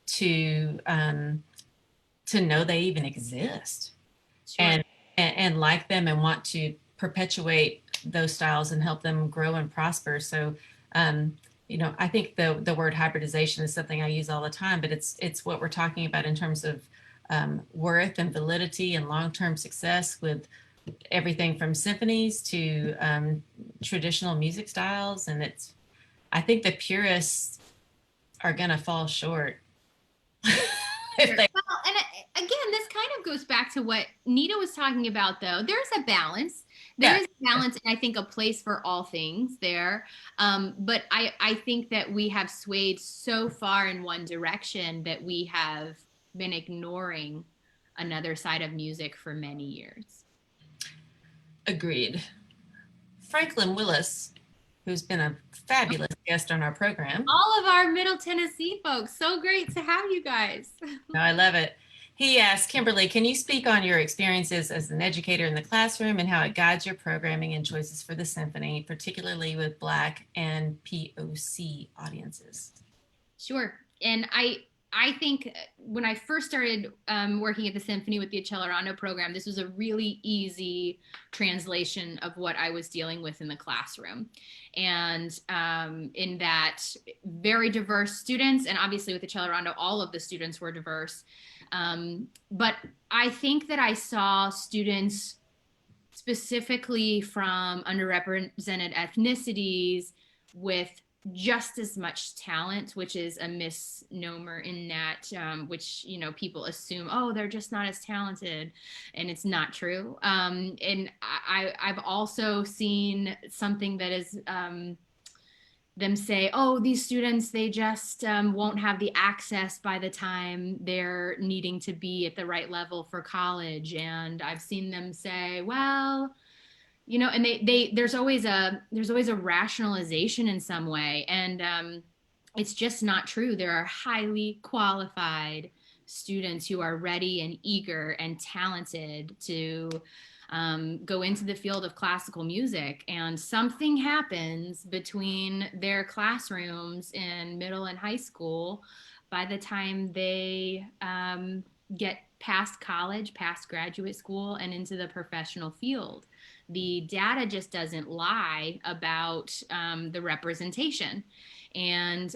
to know they even exist? Sure. and like them and want to perpetuate those styles and help them grow and prosper. So I think the word hybridization is something I use all the time, but it's what we're talking about in terms of worth and validity and long-term success with everything from symphonies to traditional music styles. And I think the purists are going to fall short. Well, and again, this kind of goes back to what Nita was talking about, though. There's a balance. There is a balance, and I think a place for all things there. But I think that we have swayed so far in one direction that we have been ignoring another side of music for many years. Agreed. Franklin Willis, who's been a fabulous guest on our program. All of our Middle Tennessee folks. So great to have you guys. No, I love it. He asked, Kimberly, can you speak on your experiences as an educator in the classroom and how it guides your programming and choices for the symphony, particularly with Black and POC audiences? Sure. And I think when I first started working at the Symphony with the Accelerando program, this was a really easy translation of what I was dealing with in the classroom. And in that, very diverse students, and obviously with the Accelerando, all of the students were diverse. But I think that I saw students specifically from underrepresented ethnicities with just as much talent, which is a misnomer in that, which, people assume, oh, they're just not as talented, and it's not true. And I've also seen something that is, them say, oh, these students, they just won't have the access by the time they're needing to be at the right level for college. And I've seen them say, well, and there's always a rationalization in some way. And it's just not true. There are highly qualified students who are ready and eager and talented to go into the field of classical music, and something happens between their classrooms in middle and high school by the time they get past college, past graduate school, and into the professional field. The data just doesn't lie about the representation. And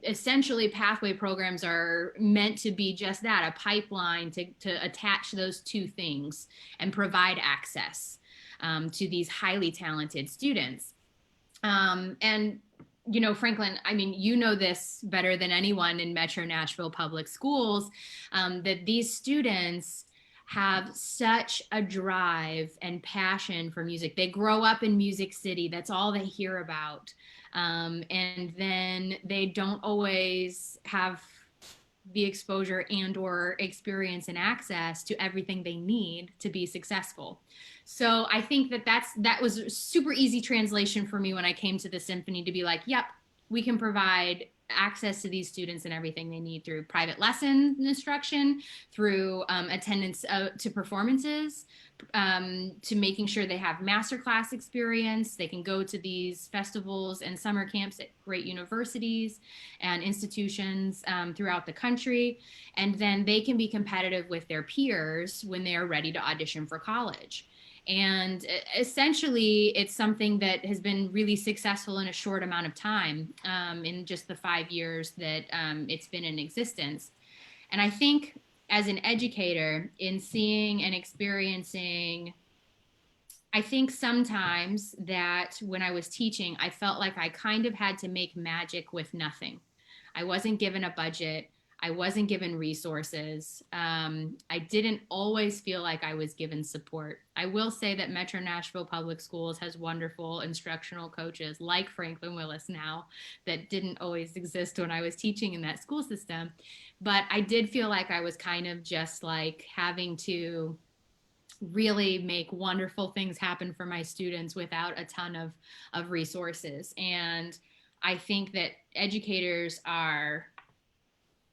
essentially, pathway programs are meant to be just that, a pipeline to attach those two things and provide access to these highly talented students. And Franklin, I mean, this better than anyone in Metro Nashville Public Schools, that these students have such a drive and passion for music. They grow up in Music City. That's all they hear about. And then they don't always have the exposure and or experience and access to everything they need to be successful. So I think that was a super easy translation for me when I came to the symphony, to be like, yep, we can provide access to these students and everything they need through private lesson instruction, through attendance to performances, to making sure they have masterclass experience. They can go to these festivals and summer camps at great universities and institutions throughout the country. And then they can be competitive with their peers when they are ready to audition for college. And essentially, it's something that has been really successful in a short amount of time, in just the 5 years that it's been in existence. And I think as an educator, in seeing and experiencing, I think sometimes that when I was teaching, I felt like I kind of had to make magic with nothing. I wasn't given a budget. I wasn't given resources. I didn't always feel like I was given support. I will say that Metro Nashville Public Schools has wonderful instructional coaches like Franklin Willis now, that didn't always exist when I was teaching in that school system. But I did feel like I was kind of just like having to really make wonderful things happen for my students without a ton of resources. And I think that educators are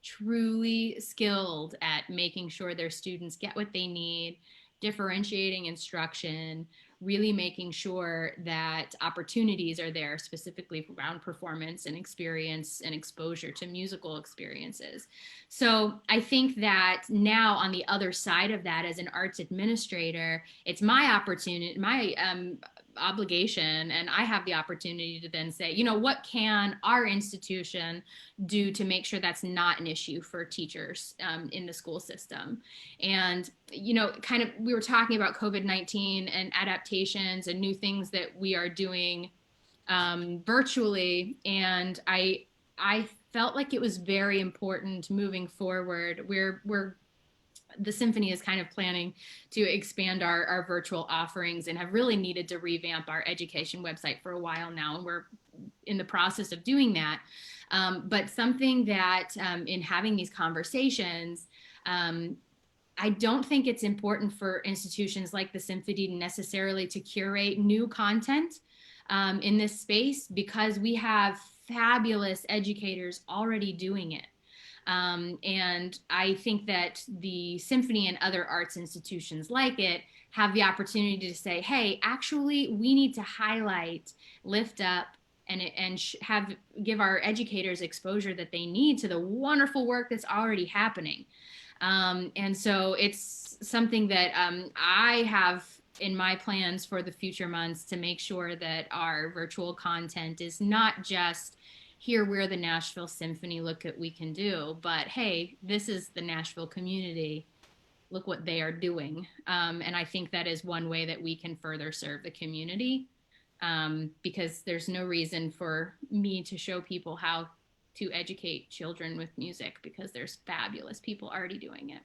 truly skilled at making sure their students get what they need, differentiating instruction, really making sure that opportunities are there specifically around performance and experience and exposure to musical experiences. So I think that now, on the other side of that, as an arts administrator, it's my opportunity, my obligation, and I have the opportunity to then say, what can our institution do to make sure that's not an issue for teachers in the school system? And, kind of, we were talking about COVID-19 and adaptations and new things that we are doing virtually. And I felt like it was very important moving forward. The Symphony is kind of planning to expand our virtual offerings, and have really needed to revamp our education website for a while now. And we're in the process of doing that. But something that in having these conversations, I don't think it's important for institutions like the Symphony necessarily to curate new content in this space, because we have fabulous educators already doing it. And I think that the Symphony and other arts institutions like it have the opportunity to say, hey, actually, we need to highlight, lift up, and give our educators exposure that they need to the wonderful work that's already happening. And so it's something that I have in my plans for the future months, to make sure that our virtual content is not just, here we're the Nashville Symphony, look at what we can do, but hey, this is the Nashville community. look what they are doing. And I think that is one way that we can further serve the community, because there's no reason for me to show people how to educate children with music, because there's fabulous people already doing it.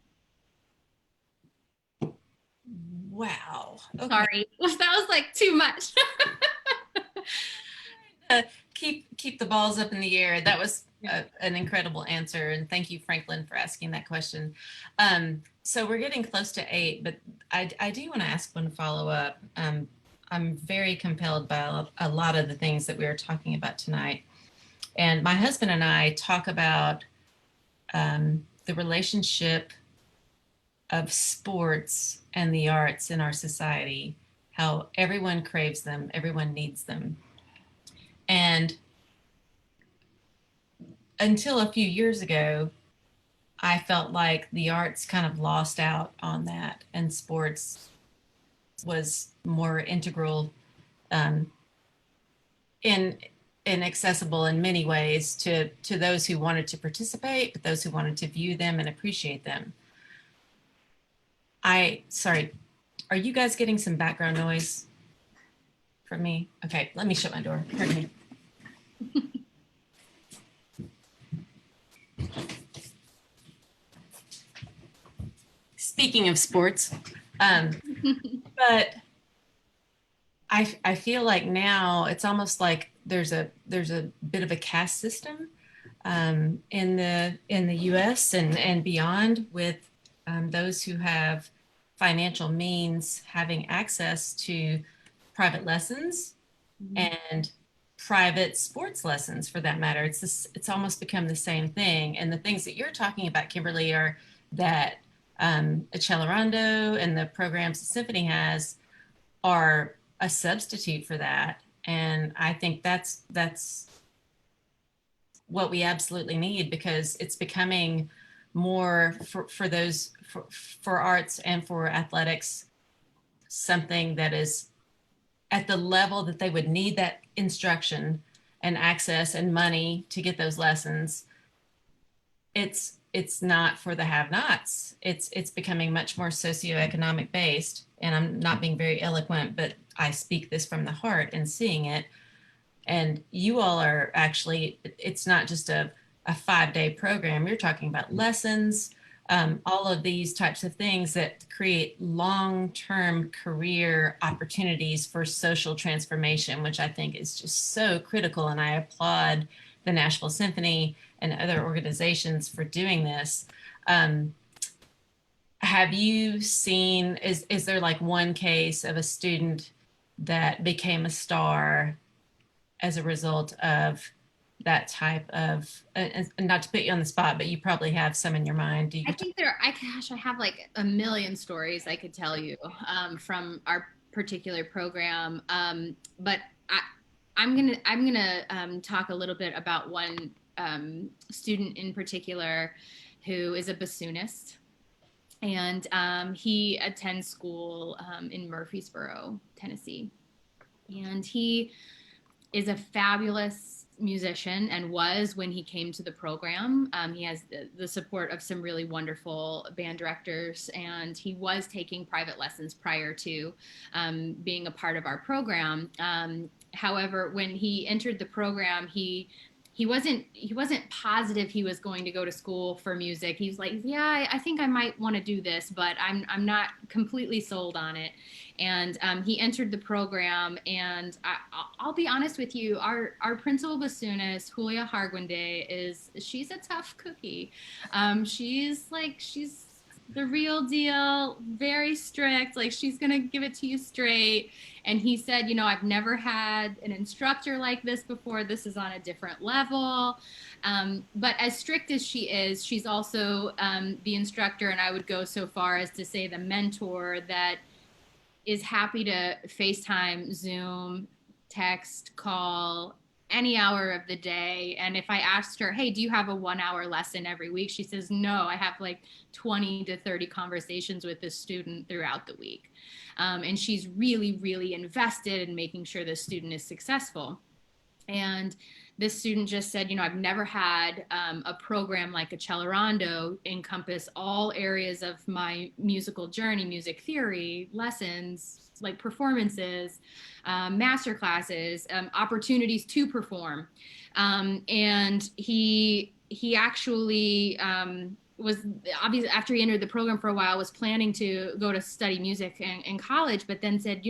Wow. Okay. Sorry, that was like too much. Keep the balls up in the air. That was an incredible answer, and thank you, Franklin, for asking that question. So we're getting close to 8, but I do want to ask one follow up. I'm very compelled by a lot of the things that we are talking about tonight, and my husband and I talk about the relationship of sports and the arts in our society, how everyone craves them, everyone needs them. And until a few years ago, I felt like the arts kind of lost out on that, and sports was more integral um, in accessible in many ways to those who wanted to participate, but those who wanted to view them and appreciate them. Sorry, are you guys getting some background noise from me? Okay, let me shut my door. Pardon me. Speaking of sports, but I feel like now it's almost like there's a bit of a caste system in the U.S. and beyond, with those who have financial means having access to private lessons and private sports lessons, for that matter. It's almost become the same thing. And the things that you're talking about, Kimberly, are that Accelerando and the programs the Symphony has are a substitute for that. And I think that's what we absolutely need, because it's becoming more for those for arts and for athletics, something that is at the level that they would need that instruction and access and money to get those lessons. It's not for the have-nots. It's becoming much more socioeconomic based. And I'm not being very eloquent, but I speak this from the heart and seeing it. And you all are actually, it's not just a 5-day program. You're talking about lessons, all of these types of things that create long-term career opportunities for social transformation, which I think is just so critical. And I applaud the Nashville Symphony and other organizations for doing this. Have you seen, is there like one case of a student that became a star as a result of that type of, and not to put you on the spot, but you probably have some in your mind. I think I have like a million stories I could tell you from our particular program. But I'm gonna talk a little bit about one student in particular who is a bassoonist, and he attends school in Murfreesboro, Tennessee, and he is a fabulous musician, and was when he came to the program. He has the support of some really wonderful band directors, and he was taking private lessons prior to being a part of our program. However, when he entered the program, he wasn't positive he was going to go to school for music. He's like, yeah, I think I might want to do this, but I'm not completely sold on it. And he entered the program, and I'll be honest with you, our principal bassoonist, Julia Harguinde, she's a tough cookie. She's the real deal, very strict, like she's gonna give it to you straight. And he said, I've never had an instructor like this before. This is on a different level. But as strict as she is, she's also the instructor, and I would go so far as to say the mentor, that is happy to FaceTime, Zoom, text, call, any hour of the day. And if I asked her, hey, do you have a 1-hour lesson every week? She says, no, I have like 20 to 30 conversations with this student throughout the week. And she's really, really invested in making sure the student is successful. And this student just said, I've never had a program like Accelerando encompass all areas of my musical journey, music theory, lessons, like performances, master classes, opportunities to perform. And he actually was obviously, after he entered the program for a while, was planning to go to study music in college, but then said,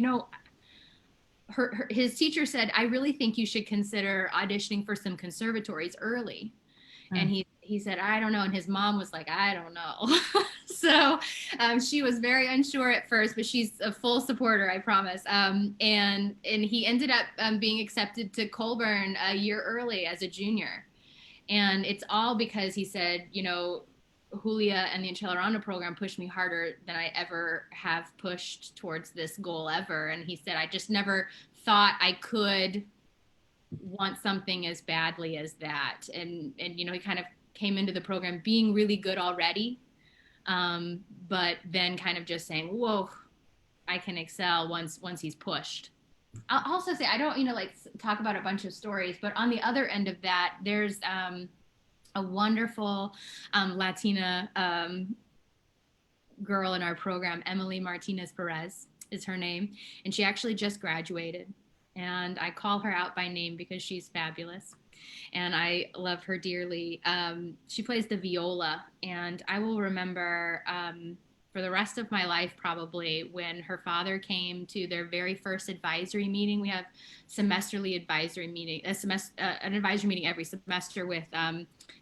his teacher said, I really think you should consider auditioning for some conservatories early. And he said, I don't know. And his mom was like, I don't know. So she was very unsure at first, but she's a full supporter, I promise. And he ended up being accepted to Colburn a year early as a junior. And it's all because he said, Julia and the Accelerando program pushed me harder than I ever have pushed towards this goal ever. And he said, I just never thought I could want something as badly as that. And he kind of came into the program being really good already, but then kind of just saying, whoa, I can excel once he's pushed. I'll also say, I don't, talk about a bunch of stories, but on the other end of that, there's a wonderful Latina girl in our program, Emily Martinez Perez is her name. And she actually just graduated. And I call her out by name because she's fabulous. And I love her dearly. She plays the viola. And I will remember for the rest of my life, probably, when her father came to their very first advisory meeting. We have semesterly advisory meeting, an advisory meeting every semester with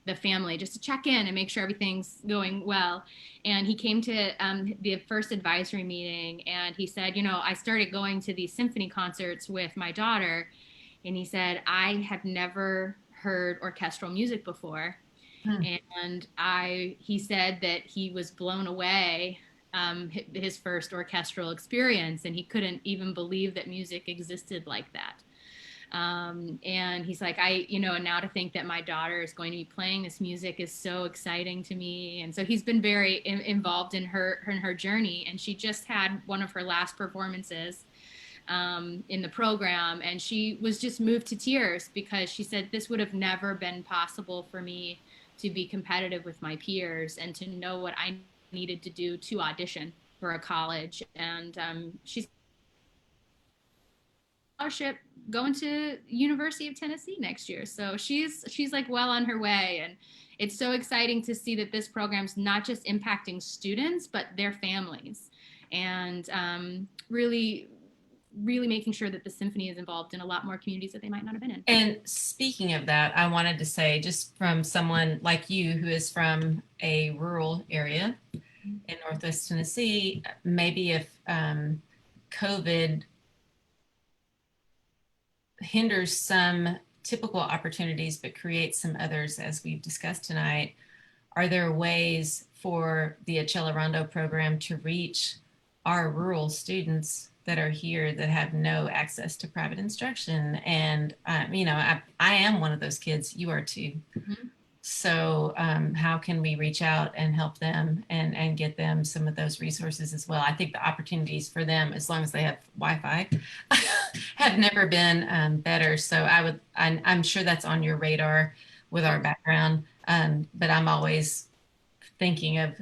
the family, just to check in and make sure everything's going well. And he came to the first advisory meeting, and he said, I started going to these symphony concerts with my daughter. And he said, I had never heard orchestral music before. And he said that he was blown away, his first orchestral experience, and he couldn't even believe that music existed like that. And he's like, and now to think that my daughter is going to be playing this music is so exciting to me. And so he's been very involved in her journey. And she just had one of her last performances in the program, and she was just moved to tears because she said, this would have never been possible for me to be competitive with my peers and to know what I needed to do to audition for a college. And she's scholarship going to University of Tennessee next year. So she's like well on her way. And it's so exciting to see that this program's not just impacting students, but their families. And really making sure that the symphony is involved in a lot more communities that they might not have been in. And speaking of that, I wanted to say, just from someone like you who is from a rural area in Northwest Tennessee, maybe if COVID hinders some typical opportunities but creates some others, as we've discussed tonight, are there ways for the Accelerando program to reach our rural students that are here that have no access to private instruction? And I am one of those kids. You are too. Mm-hmm. So how can we reach out and help them and get them some of those resources as well? I think the opportunities for them, as long as they have Wi-Fi, have never been better. So I'm sure that's on your radar with our background. But I'm always thinking of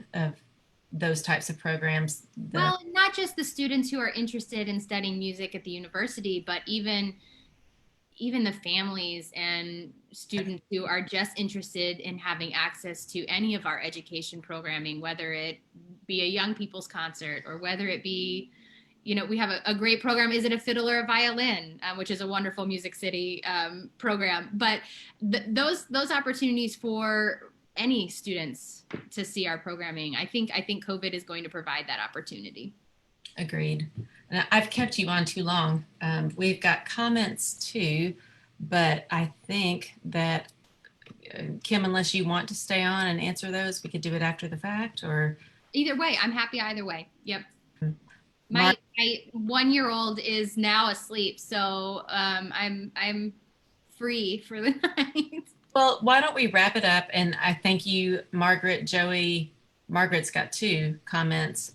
those types of programs. Well, not just the students who are interested in studying music at the university, but even the families and students who are just interested in having access to any of our education programming, whether it be a young people's concert or whether it be, we have a great program, Is It a Fiddle or a Violin, which is a wonderful Music City program. But those opportunities for any students to see our programming, I think COVID is going to provide that opportunity. Agreed. And I've kept you on too long. We've got comments too, but I think that Kim, unless you want to stay on and answer those, we could do it after the fact, or either way. I'm happy either way. Yep. My 1-year-old is now asleep, so I'm free for the night. Well, why don't we wrap it up? And I thank you, Margaret, Joey. Margaret's got 2 comments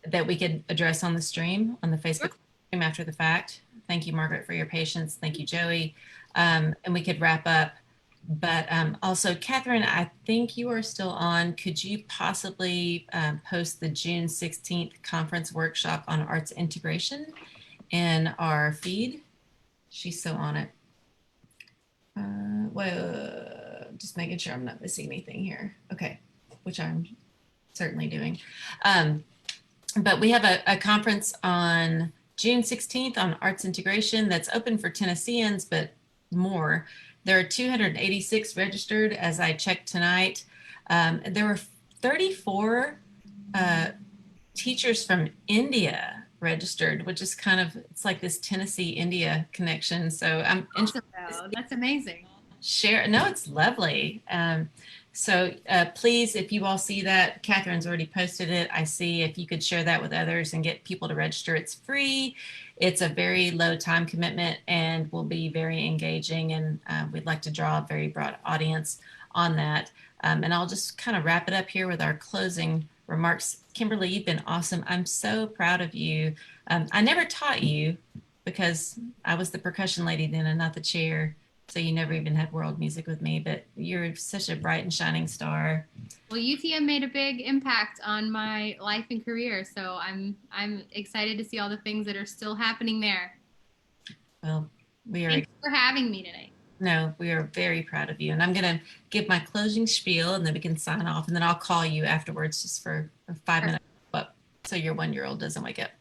that we could address on the stream, on the Facebook stream after the fact. Thank you, Margaret, for your patience. Thank you, Joey. and we could wrap up. But also, Catherine, I think you are still on. Could you possibly post the June 16th conference workshop on arts integration in our feed? She's so on it. Well, just making sure I'm not missing anything here. Okay, which I'm certainly doing. But we have a conference on June 16th on arts integration that's open for Tennesseans, but more. There are 286 registered as I checked tonight. There were 34 teachers from India registered, which is kind of, it's like this Tennessee-India connection. So I'm Awesome, though. That's amazing. Share. No, it's lovely. So please, if you all see that, Catherine's already posted it. I see if you could share that with others and get people to register. It's free. It's a very low time commitment and will be very engaging. And we'd like to draw a very broad audience on that. And I'll just kind of wrap it up here with our closing remarks. Kimberly, you've been awesome. I'm so proud of you. I never taught you because I was the percussion lady then and not the chair. So you never even had world music with me, but you're such a bright and shining star. Well, UTM made a big impact on my life and career, so I'm excited to see all the things that are still happening there. Well, we are. Thanks for having me today. No, we are very proud of you. And I'm going to give my closing spiel and then we can sign off. And then I'll call you afterwards just for 5 minutes. But so your 1-year-old doesn't wake up.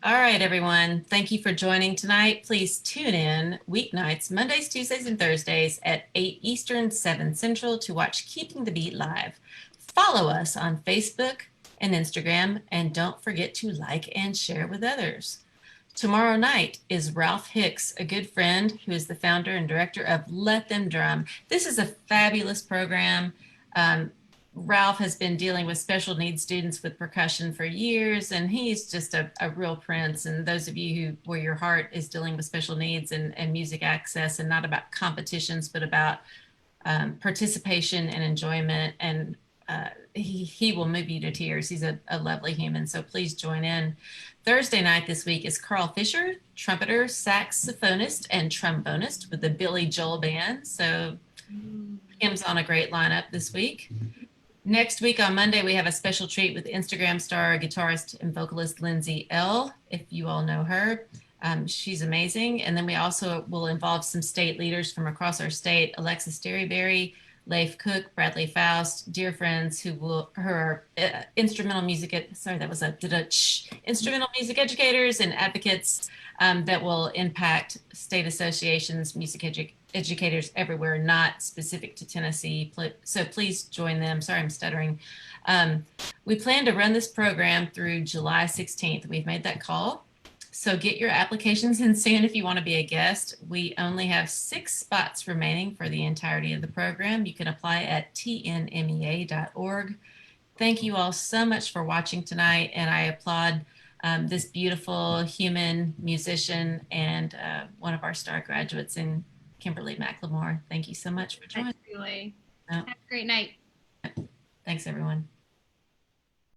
All right, everyone. Thank you for joining tonight. Please tune in weeknights, Mondays, Tuesdays, and Thursdays at 8 Eastern, 7 Central to watch Keeping the Beat live. Follow us on Facebook and Instagram, and don't forget to like and share with others. Tomorrow night is Ralph Hicks, a good friend who is the founder and director of Let Them Drum. This is a fabulous program. Ralph has been dealing with special needs students with percussion for years, and he's just a real prince. And those of you who where your heart is dealing with special needs and music access, and not about competitions, but about participation and enjoyment, and he will move you to tears. He's a lovely human. So please join in. Thursday night this week is Carl Fisher, trumpeter, saxophonist, and trombonist with the Billy Joel Band. So Kim's on a great lineup this week. Next week on Monday, we have a special treat with Instagram star, guitarist, and vocalist Lindsay L., if you all know her. She's amazing. And then we also will involve some state leaders from across our state, Alexis Derryberry, Leif Cook, Bradley Faust, dear friends who are instrumental music educators and advocates that will impact state associations, music educators everywhere, not specific to Tennessee. So please join them. Sorry, I'm stuttering. We plan to run this program through July 16th. We've made that call. So get your applications in soon if you want to be a guest. We only have 6 spots remaining for the entirety of the program. You can apply at tnmea.org. Thank you all so much for watching tonight, and I applaud this beautiful human musician and one of our star graduates in Kimberly McLemore. Thank you so much for joining. Have a great night. Thanks, everyone.